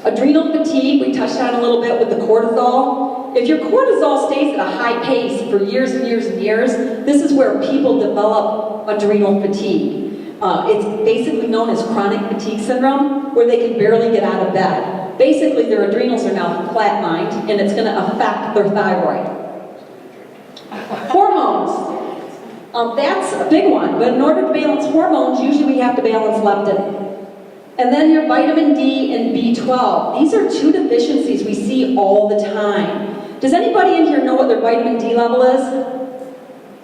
Adrenal fatigue, we touched on a little bit with the cortisol. If your cortisol stays at a high pace for years and years and years, this is where people develop adrenal fatigue. It's basically known as chronic fatigue syndrome, where they can barely get out of bed. Basically, their adrenals are now flatlined, and it's going to affect their thyroid. Hormones. That's a big one, but in order to balance hormones, usually we have to balance leptin. And then your vitamin D and B12. These are two deficiencies we see all the time. Does anybody in here know what their vitamin D level is?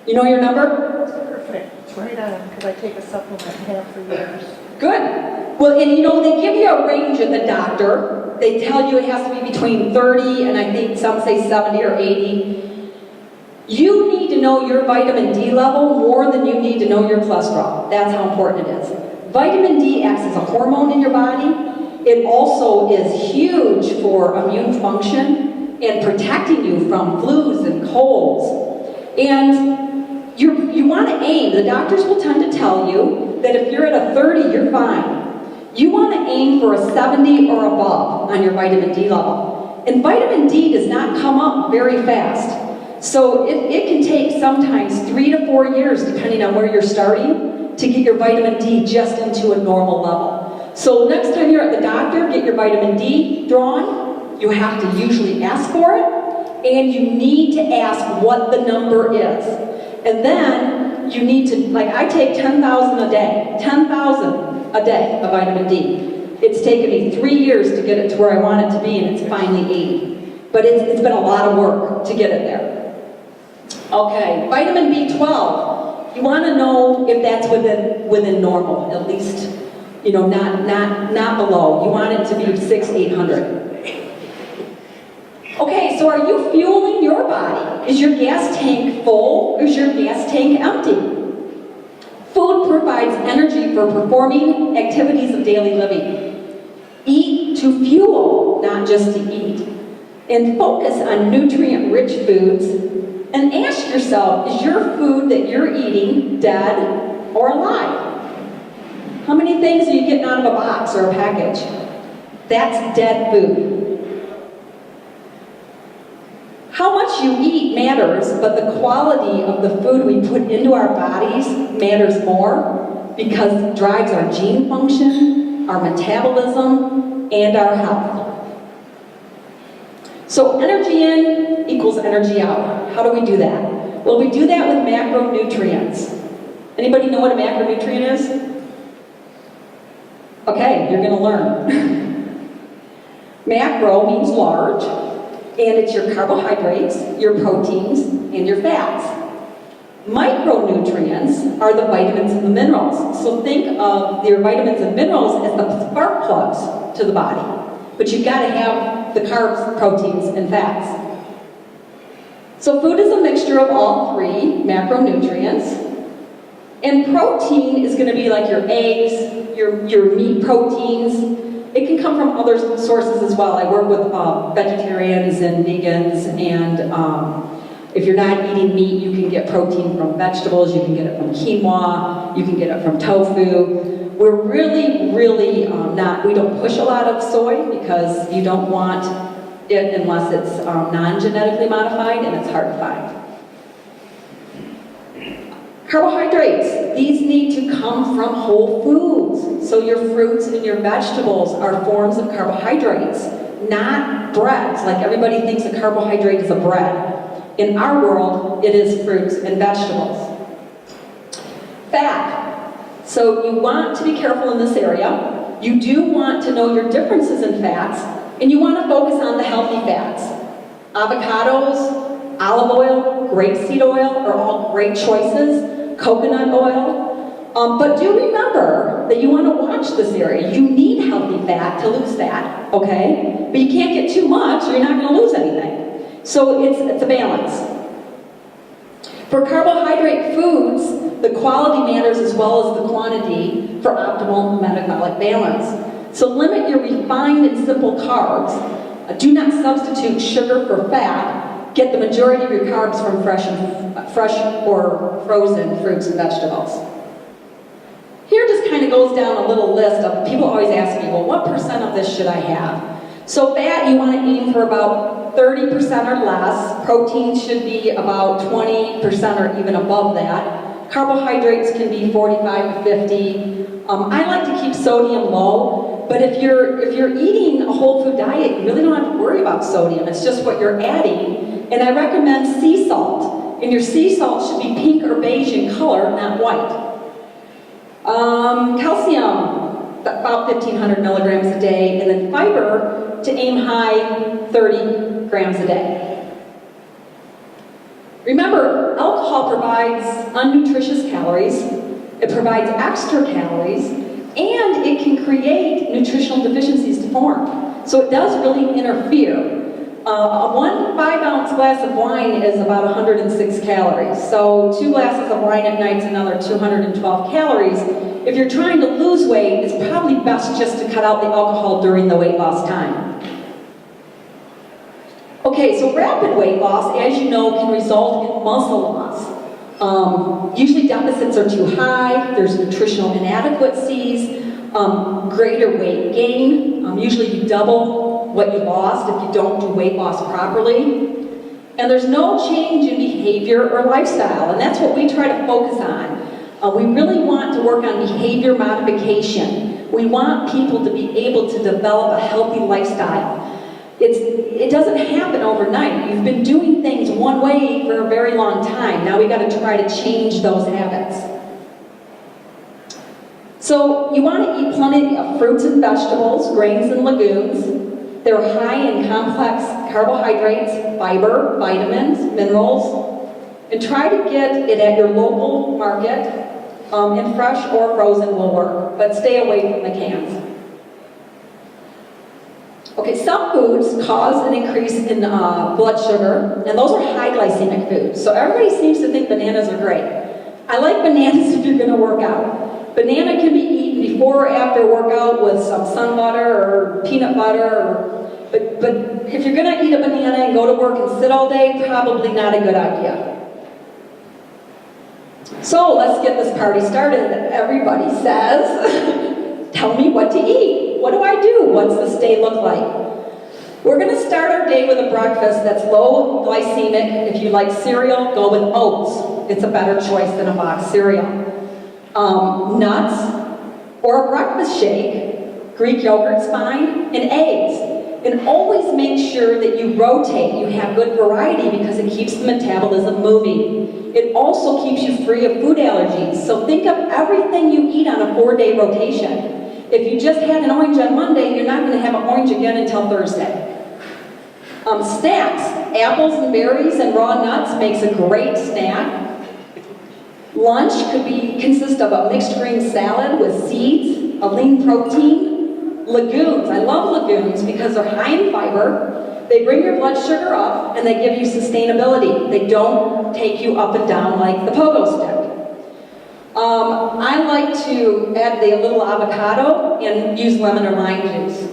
You know your number? Perfect. It's right on, because I take a supplement and have for years. Good. Well, and you know, they give you a range at the doctor. They tell you it has to be between 30 and I think some say 70 or 80. You need to know your vitamin D level more than you need to know your cholesterol. That's how important it is. Vitamin D acts as a hormone in your body. It also is huge for immune function and protecting you from flus and colds. And you want to aim, the doctors will tend to tell you that if you're at a 30, you're fine. You want to aim for a 70 or above on your vitamin D level. And vitamin D does not come up very fast. So it can take sometimes 3 to 4 years, depending on where you're starting, to get your vitamin D just into a normal level. So next time you're at the doctor, get your vitamin D drawn. You have to usually ask for it, and you need to ask what the number is. And then you need to, like I take 10,000 a day, 10,000 a day of vitamin D. It's taken me 3 years to get it to where I want it to be, and it's finally 80. But it's been a lot of work to get it there. Okay, vitamin B12. You want to know if that's within normal, at least, you know, not below. You want it to be 600-800. Okay, so are you fueling your body? Is your gas tank full or is your gas tank empty? Food provides energy for performing activities of daily living. Eat to fuel, not just to eat. And focus on nutrient-rich foods. And ask yourself, is your food that you're eating dead or alive? How many things are you getting out of a box or a package? That's dead food. How much you eat matters, but the quality of the food we put into our bodies matters more because it drives our gene function, our metabolism, and our health. So energy in equals energy out. How do we do that? Well, we do that with macronutrients. Anybody know what a macronutrient is? Okay, you're going to learn. Macro means large, and it's your carbohydrates, your proteins, and your fats. Micronutrients are the vitamins and the minerals. So think of your vitamins and minerals as the spark plugs to the body. But you've got to have the carbs, proteins, and fats. So food is a mixture of all three macronutrients. And protein is going to be like your eggs, your meat proteins. It can come from other sources as well. I work with vegetarians and vegans, and if you're not eating meat, you can get protein from vegetables, you can get it from quinoa, you can get it from tofu. We're really, really we don't push a lot of soy because you don't want it unless it's non-genetically modified, and it's hard to find. Carbohydrates, these need to come from whole foods. So your fruits and your vegetables are forms of carbohydrates, not breads, like everybody thinks a carbohydrate is a bread. In our world, it is fruits and vegetables. Fat. So you want to be careful in this area. You do want to know your differences in fats, and you want to focus on the healthy fats. Avocados, olive oil, grapeseed oil are all great choices. Coconut oil. But do remember that you want to watch this area. You need healthy fat to lose fat, okay? But you can't get too much or you're not going to lose anything. So it's a balance. For carbohydrate foods, the quality matters as well as the quantity for optimal metabolic balance. So limit your refined and simple carbs. Do not substitute sugar for fat. Get the majority of your carbs from fresh or frozen fruits and vegetables. Here just kind of goes down a little list of, people always ask me, well, what percent of this should I have? So fat, you want to aim for about 30% or less. Protein should be about 20% or even above that. Carbohydrates can be 45 to 50. I like to keep sodium low, but if you're eating a whole food diet, you really don't have to worry about sodium. It's just what you're adding. And I recommend sea salt. And your sea salt should be pink or beige in color, not white. Calcium, about 1,500 milligrams a day. And then fiber, to aim high, 30 grams a day. Remember, alcohol provides unnutritious calories. It provides extra calories. And it can create nutritional deficiencies to form. So it does really interfere. A 1 5-ounce glass of wine is about 106 calories. So 2 glasses of wine at night is another 212 calories. If you're trying to lose weight, it's probably best just to cut out the alcohol during the weight loss time. Okay, so rapid weight loss, as you know, can result in muscle loss. Usually deficits are too high, there's nutritional inadequacies, greater weight gain. Usually you double what you lost if you don't do weight loss properly. And there's no change in behavior or lifestyle, and that's what we try to focus on. We really want to work on behavior modification. We want people to be able to develop a healthy lifestyle. It doesn't happen overnight. You've been doing things one way for a very long time. Now we got to try to change those habits. So you want to eat plenty of fruits and vegetables, grains and legumes. They're high in complex carbohydrates, fiber, vitamins, minerals, and try to get it at your local market, and fresh or frozen will work, but stay away from the cans. Okay, some foods cause an increase in blood sugar, and those are high glycemic foods. So everybody seems to think bananas are great. I like bananas if you're going to work out. Banana can be eaten before or after workout with some sun butter or peanut butter, but if you're going to eat a banana and go to work and sit all day, probably not a good idea. So let's get this party started. Everybody says, tell me what to eat. What do I do? What's this day look like? We're going to start our day with a breakfast that's low glycemic. If you like cereal, go with oats. It's a better choice than a box cereal. Nuts, or a breakfast shake, Greek yogurt's fine, and eggs. And always make sure that you rotate. You have good variety because it keeps the metabolism moving. It also keeps you free of food allergies. So think of everything you eat on a 4-day rotation. If you just had an orange on Monday, you're not going to have an orange again until Thursday. Snacks, apples and berries and raw nuts makes a great snack. Lunch could consist of a mixed green salad with seeds, a lean protein. Legumes, I love legumes because they're high in fiber, they bring your blood sugar up, and they give you sustainability. They don't take you up and down like the pogo stick. I like to add a little avocado and use lemon or lime juice.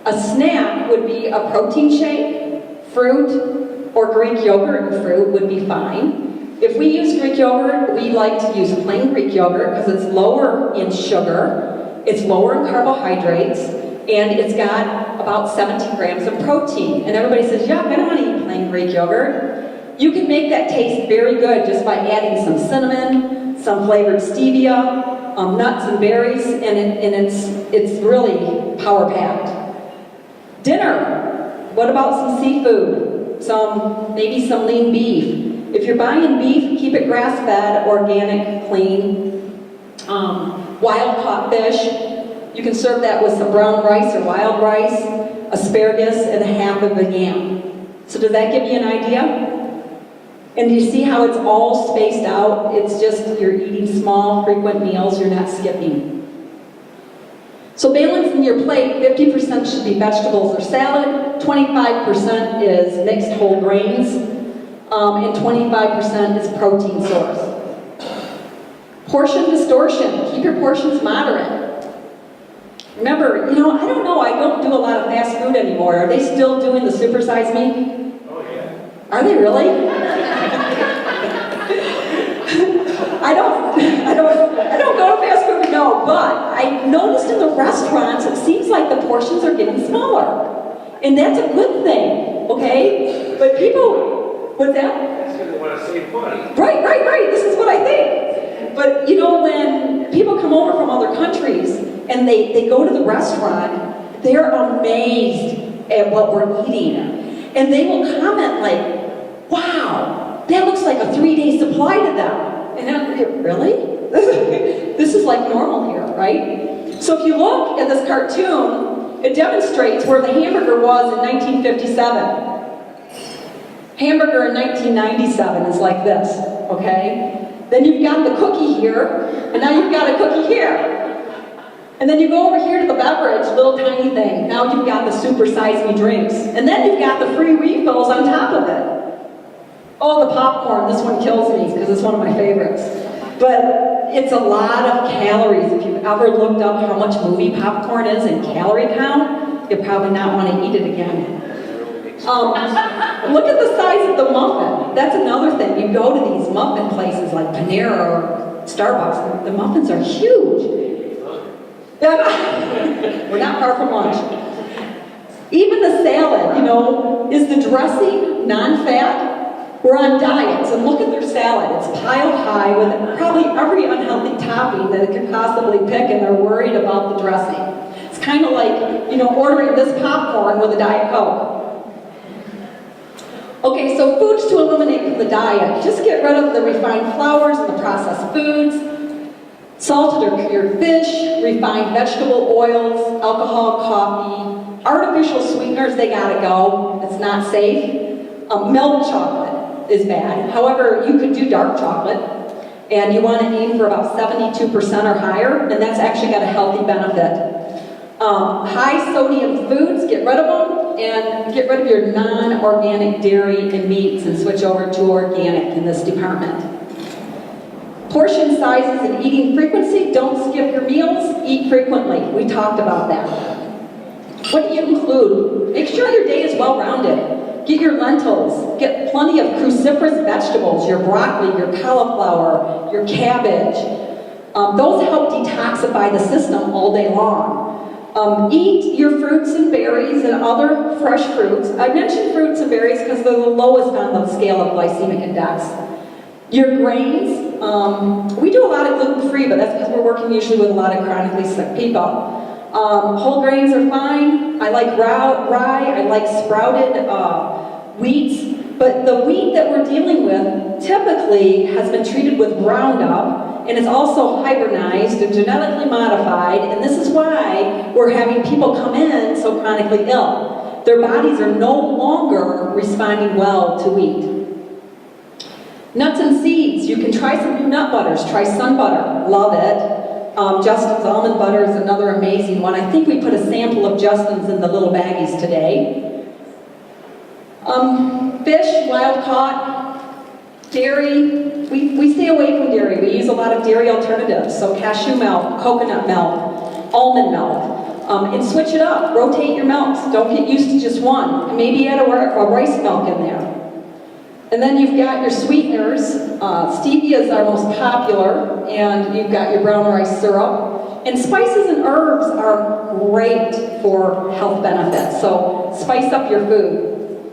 A snack would be a protein shake, fruit, or Greek yogurt and fruit would be fine. If we use Greek yogurt, we like to use plain Greek yogurt because it's lower in sugar, it's lower in carbohydrates, and it's got about 17 grams of protein. And everybody says, yeah, I don't want to eat plain Greek yogurt. You can make that taste very good just by adding some cinnamon, some flavored stevia, nuts and berries, and it's really power-packed. Dinner, what about some seafood? Maybe some lean beef. If you're buying beef, keep it grass-fed, organic, clean. Wild-caught fish, you can serve that with some brown rice or wild rice, asparagus, and half of a yam. So does that give you an idea? And do you see how it's all spaced out? It's just you're eating small, frequent meals, you're not skipping. So balancing your plate, 50% should be vegetables or salad, 25% is mixed whole grains, and 25% is protein source. Portion distortion, keep your portions moderate. Remember, I don't know, I don't do a lot of fast food anymore. Are they still doing the supersize me? Oh, yeah. Are they really? I don't go to fast food, no, but I noticed in the restaurants, it seems like the portions are getting smaller. And that's a good thing, okay? But people, what's that? That's because they want to save money. Right, this is what I think. But when people come over from other countries and they go to the restaurant, they're amazed at what we're eating. And they will comment like, wow, that looks like a 3-day supply to them. And I'm, really? This is like normal here, right? So if you look at this cartoon, it demonstrates where the hamburger was in 1957. Hamburger in 1997 is like this, okay? Then you've got the cookie here, and now you've got a cookie here. And then you go over here to the beverage, little tiny thing. Now you've got the super size me drinks. And then you've got the free refills on top of it. Oh, the popcorn, this one kills me because it's one of my favorites. But it's a lot of calories. If you've ever looked up how much movie popcorn is in calorie count, you'll probably not want to eat it again. Look at the size of the muffin. That's another thing. You go to these muffin places like Panera or Starbucks, the muffins are huge. We're not far from lunch. Even the salad, is the dressing non-fat? We're on diets, and look at their salad. It's piled high with probably every unhealthy topping that it could possibly pick, and they're worried about the dressing. It's kind of like, ordering this popcorn with a Diet Coke. Okay, so foods to eliminate from the diet. Just get rid of the refined flours and the processed foods, salted or cured fish, refined vegetable oils, alcohol, coffee, artificial sweeteners, they gotta go. It's not safe. Milk chocolate is bad. However, you could do dark chocolate, and you want to aim for about 72% or higher, and that's actually got a healthy benefit. High sodium foods, get rid of them, and get rid of your non-organic dairy and meats and switch over to organic in this department. Portion sizes and eating frequency, don't skip your meals, eat frequently. We talked about that. What do you include? Make sure your day is well-rounded. Get your lentils, get plenty of cruciferous vegetables, your broccoli, your cauliflower, your cabbage. Those help detoxify the system all day long. Eat your fruits and berries and other fresh fruits. I mentioned fruits and berries because they're the lowest on the scale of glycemic index. Your grains, we do a lot of gluten-free, but that's because we're working usually with a lot of chronically sick people. Whole grains are fine. I like rye, I like sprouted wheats, but the wheat that we're dealing with typically has been treated with Roundup, and it's also hybridized and genetically modified, and this is why we're having people come in so chronically ill. Their bodies are no longer responding well to wheat. Nuts and seeds, you can try some new nut butters. Try Sun Butter, love it. Justin's almond butter is another amazing one. I think we put a sample of Justin's in the little baggies today. Fish, wild caught. Dairy, we stay away from dairy. We use a lot of dairy alternatives, so cashew milk, coconut milk, almond milk. And switch it up, rotate your milks. Don't get used to just one. And maybe add a rice milk in there. And then you've got your sweeteners. Stevia is our most popular, and you've got your brown rice syrup. And spices and herbs are great for health benefits, so spice up your food.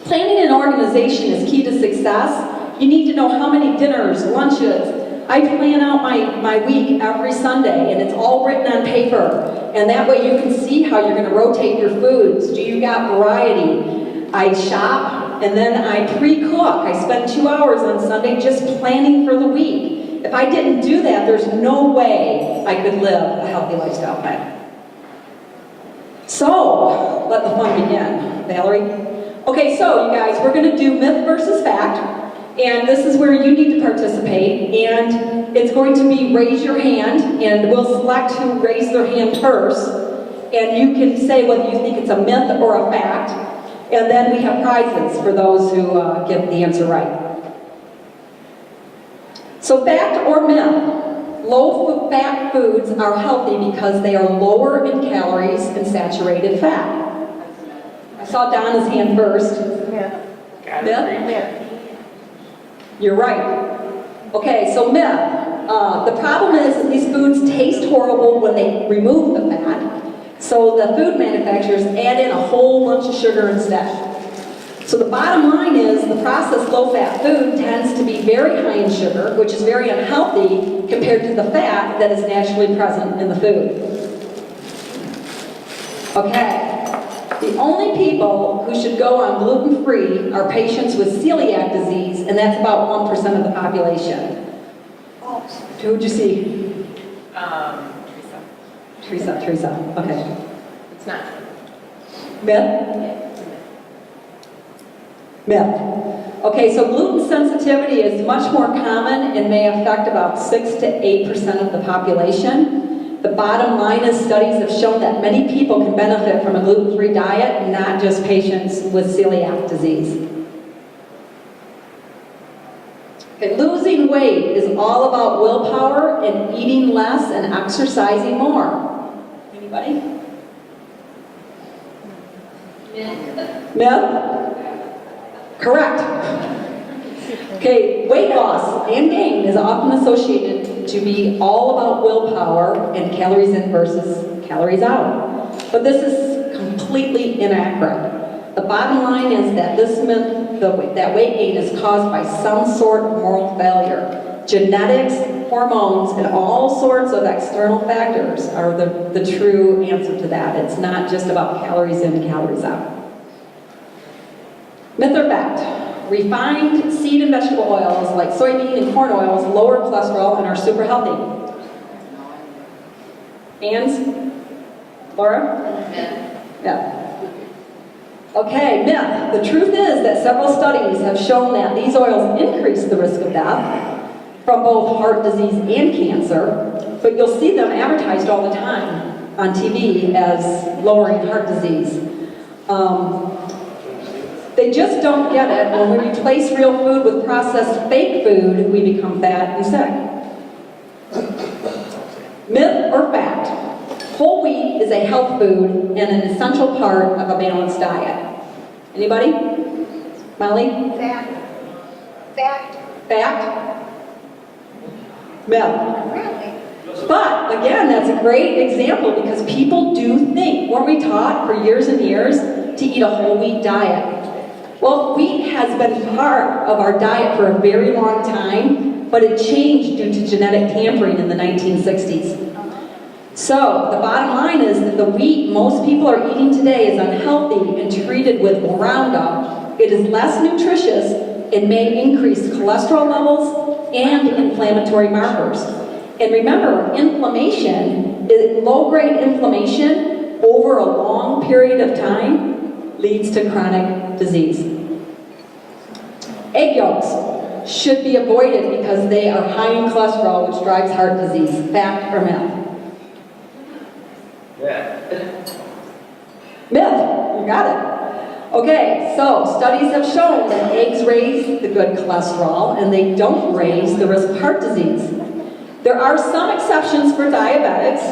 Planning an organization is key to success. You need to know how many dinners, lunches. I plan out my week every Sunday, and it's all written on paper. And that way you can see how you're going to rotate your foods. Do you got variety? I shop, and then I pre-cook. I spend 2 hours on Sunday just planning for the week. If I didn't do that, there's no way I could live a healthy lifestyle plan. So, let the fun begin. Valerie? Okay, so you guys, we're going to do myth versus fact. And this is where you need to participate, and it's going to be raise your hand, and we'll select who raised their hand first, and you can say whether you think it's a myth or a fact, and then we have prizes for those who get the answer right. So fact or myth, low-fat foods are healthy because they are lower in calories and saturated fat. I saw Donna's hand first. Yeah. Myth? Yeah. You're right. Okay, so myth. The problem is that these foods taste horrible when they remove the fat. So the food manufacturers add in a whole bunch of sugar instead. So the bottom line is the processed low-fat food tends to be very high in sugar, which is very unhealthy compared to the fat that is naturally present in the food. Okay. The only people who should go on gluten-free are patients with celiac disease, and that's about 1% of the population. Who'd you see? Teresa. Okay. It's not. Myth? Myth. Okay, so gluten sensitivity is much more common and may affect about 6 to 8% of the population. The bottom line is studies have shown that many people can benefit from a gluten-free diet, not just patients with celiac disease. Okay, losing weight is all about willpower and eating less and exercising more. Anybody? Myth? Correct. Okay, weight loss and gain is often associated to be all about willpower and calories in versus calories out. But this is completely inaccurate. The bottom line is that this myth, that weight gain is caused by some sort of moral failure. Genetics, hormones, and all sorts of external factors are the true answer to that. It's not just about calories in and calories out. Myth or fact? Refined seed and vegetable oils like soybean and corn oils lower cholesterol and are super healthy. Ann? Laura? Yeah. Okay, myth. The truth is that several studies have shown that these oils increase the risk of death from both heart disease and cancer, but you'll see them advertised all the time on TV as lowering heart disease. They just don't get it. When we replace real food with processed fake food, we become fat and sick. Myth or fact? Whole wheat is a health food and an essential part of a balanced diet. Anybody? Molly? Fact. Fact? Myth. But, again, that's a great example because people do think, weren't we taught for years and years to eat a whole wheat diet? Well, wheat has been part of our diet for a very long time, but it changed due to genetic tampering in the 1960s. So, the bottom line is that the wheat most people are eating today is unhealthy and treated with Roundup. It is less nutritious and may increase cholesterol levels and inflammatory markers. And remember, inflammation, low-grade inflammation over a long period of time leads to chronic disease. Egg yolks should be avoided because they are high in cholesterol, which drives heart disease. Fact or myth? Myth, you got it. Okay, so studies have shown that eggs raise the good cholesterol and they don't raise the risk of heart disease. There are some exceptions for diabetics,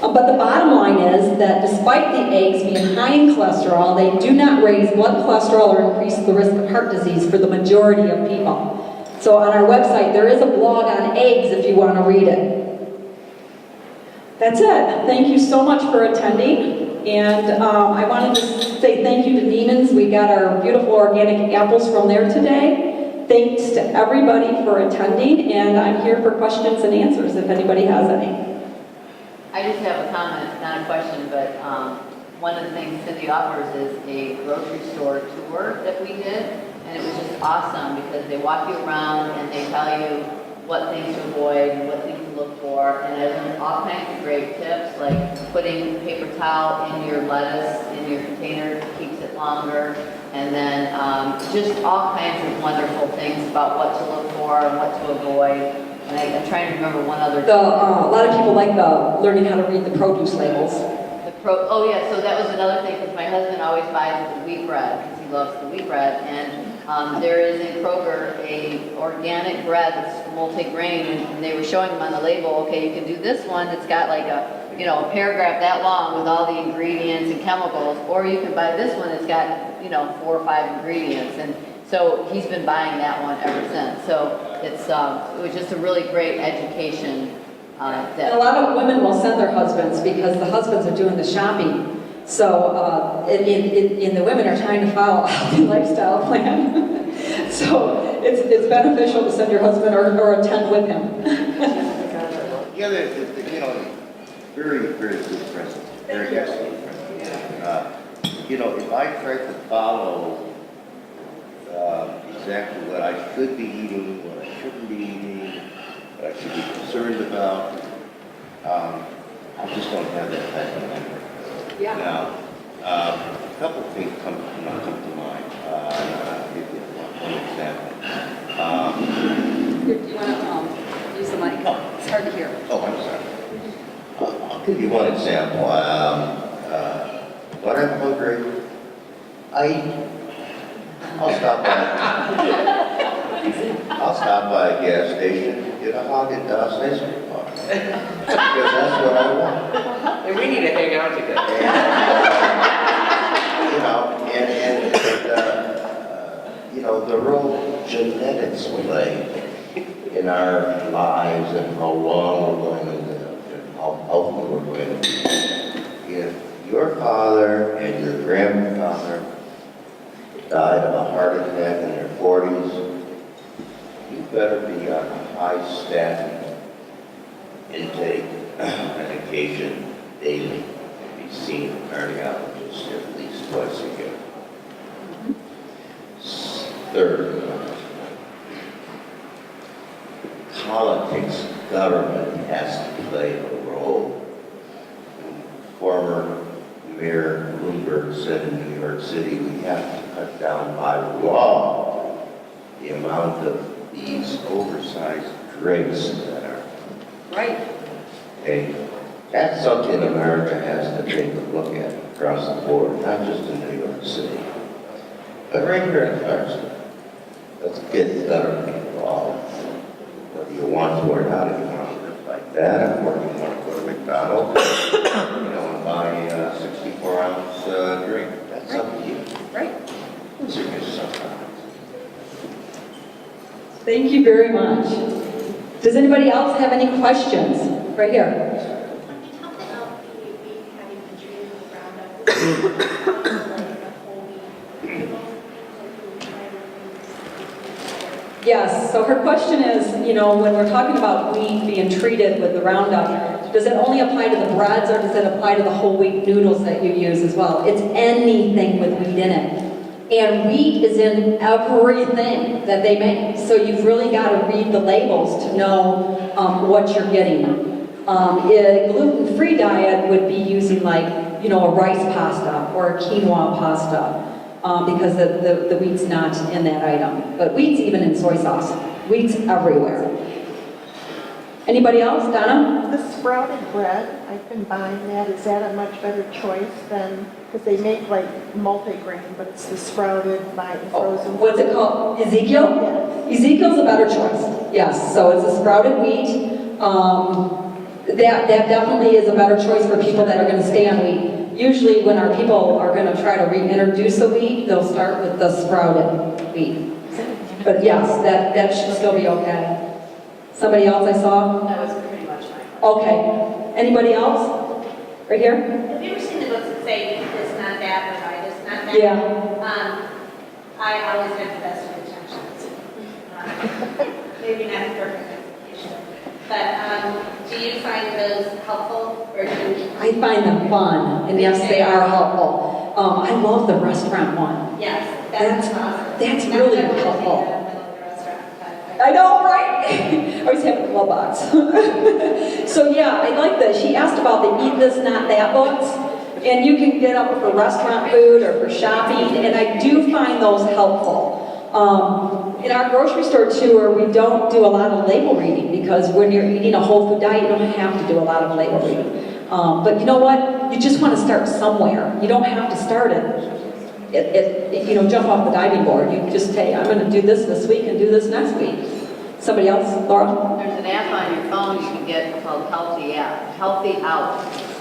but the bottom line is that despite the eggs being high in cholesterol, they do not raise blood cholesterol or increase the risk of heart disease for the majority of people. So on our website, there is a blog on eggs if you want to read it. That's it. Thank you so much for attending. And I wanted to say thank you to Neiman's. We got our beautiful organic apples from there today. Thanks to everybody for attending, and I'm here for questions and answers if anybody has any. I just have a comment, not a question, but one of the things Cindy offers is a grocery store tour that we did, and it was just awesome because they walk you around and they tell you what things to avoid and what things to look for, and I learned all kinds of great tips, like putting paper towel in your lettuce in your container keeps it longer, and then just all kinds of wonderful things about what to look for and what to avoid. And I'm trying to remember one other. A lot of people like learning how to read the produce labels. Oh yeah, so that was another thing, because my husband always buys the wheat bread, because he loves the wheat bread, and there is in Kroger a organic bread that's multi-grain, and they were showing them on the label, okay, you can do this one, it's got like a paragraph that long with all the ingredients and chemicals, or you can buy this one, it's got, 4 or 5 ingredients, and so he's been buying that one ever since. So it was just a really great education. And a lot of women will send their husbands because the husbands are doing the shopping. So and the women are trying to follow a healthy lifestyle plan. So it's beneficial to send your husband or attend with him. Yeah, very, very good present. Very excellent present. If I tried to follow exactly what I should be eating, what I shouldn't be eating, what I should be concerned about, I just don't have that type of memory. Yeah. Now, a couple of things come to mind. I'll give you one example. Do you want to use the mic? It's hard to hear. Oh, I'm sorry. I'll give you one example. When I'm hungry, I'll stop by a gas station, get a Haagen-Dazs ice cream bar. Because that's what I want. And we need to hang out together. The role genetics play in our lives and how long we're going to live and how healthy we're going to be. If your father and your grandfather died of a heart attack in their 40s, you better be on a high statin intake medication daily and be seen a cardiologist at least twice a year. Third, politics, government has to play a role. Former Mayor Bloomberg said in New York City, we have to cut down by law the amount of these oversized drinks that are. Right. Okay, that's something America has to take a look at across the board, not just in New York City, but right here in Clarkston. Let's get government involved. Whether you want to or not, if you want to live like that, or you want to go to McDonald's, and buy a 64-ounce drink. That's up to you. Right. Those are just some comments. Thank you very much. Does anybody else have any questions? Right here. When you talk about the week having been treated with Roundup, like the whole week, Yes, so her question is, when we're talking about wheat being treated with the Roundup, does it only apply to the breads or does it apply to the whole wheat noodles that you use as well? It's anything with wheat in it. And wheat is in everything that they make. So you've really got to read the labels to know what you're getting. A gluten-free diet would be using a rice pasta or a quinoa pasta. Because the wheat's not in that item. But wheat's even in soy sauce. Wheat's everywhere. Anybody else? Donna? The sprouted bread, I've been buying that. Is that a much better choice than, because they make like multi-grain, but it's the sprouted by frozen. What's it called? Ezekiel? Yes. Ezekiel's a better choice. Yes, so it's a sprouted wheat. That definitely is a better choice for people that are going to stay on wheat. Usually when our people are going to try to reintroduce a wheat, they'll start with the sprouted wheat. But yes, that should still be okay. Somebody else I saw? That was pretty much fine. Okay. Anybody else? Right here? Have you ever seen the books that say eat this, not that, or buy this, not that? Yeah. I always have the best of intentions. Maybe not the perfect execution. But do you find those helpful, or do you? I find them fun, and yes, they are helpful. I love the restaurant one. Yes, that's awesome. That's Not really that we're helpful. in the middle of the restaurant, but I know, right? I always have a glove box. So yeah, I like that. She asked about the eat this, not that books. And you can get them for restaurant food or for shopping, and I do find those helpful. In our grocery store tour, we don't do a lot of label reading because when you're eating a whole food diet, you don't have to do a lot of label reading. But you know what? You just want to start somewhere. You don't have to start jump off the diving board. You just say, I'm going to do this week and do this next week. Somebody else? Laura? There's an app on your phone you can get called Healthy Out.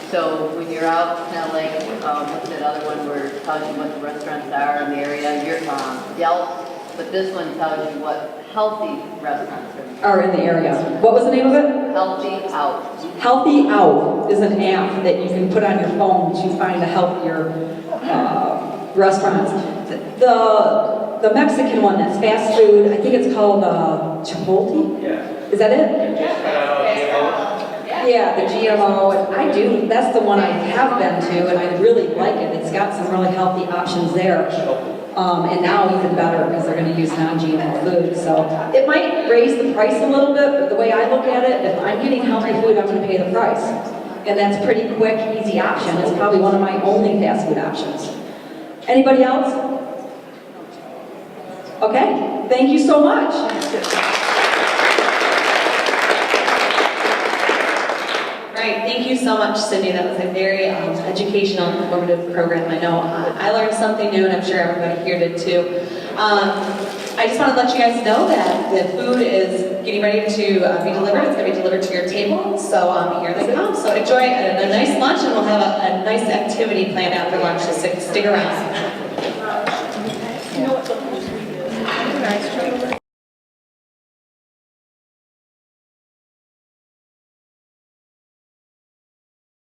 So when you're out, kind of like what's that other one where it tells you what the restaurants are in the area, you're Yelp, but this one tells you what healthy restaurants Are in the area. What was the name of it? Healthy Out. Healthy Out is an app that you can put on your phone to find a healthier restaurants. The Mexican one that's fast food, I think it's called Chipotle? Yeah. Is that it? Yeah, the GMO, and that's the one I have been to, and I really like it. It's got some really healthy options there. And now even better, because they're going to use non-GMO food. So it might raise the price a little bit, but the way I look at it, if I'm getting healthy food, I'm going to pay the price. And that's a pretty quick, easy option. It's probably one of my only fast food options. Anybody else? Okay, thank you so much. Right, thank you so much, Cindy. That was a very educational, informative program. I know I learned something new, and I'm sure everybody here did too. I just want to let you guys know that the food is getting ready to be delivered. It's going to be delivered to your table, so here they come. So enjoy a nice lunch, and we'll have a nice activity planned after lunch, so stick around.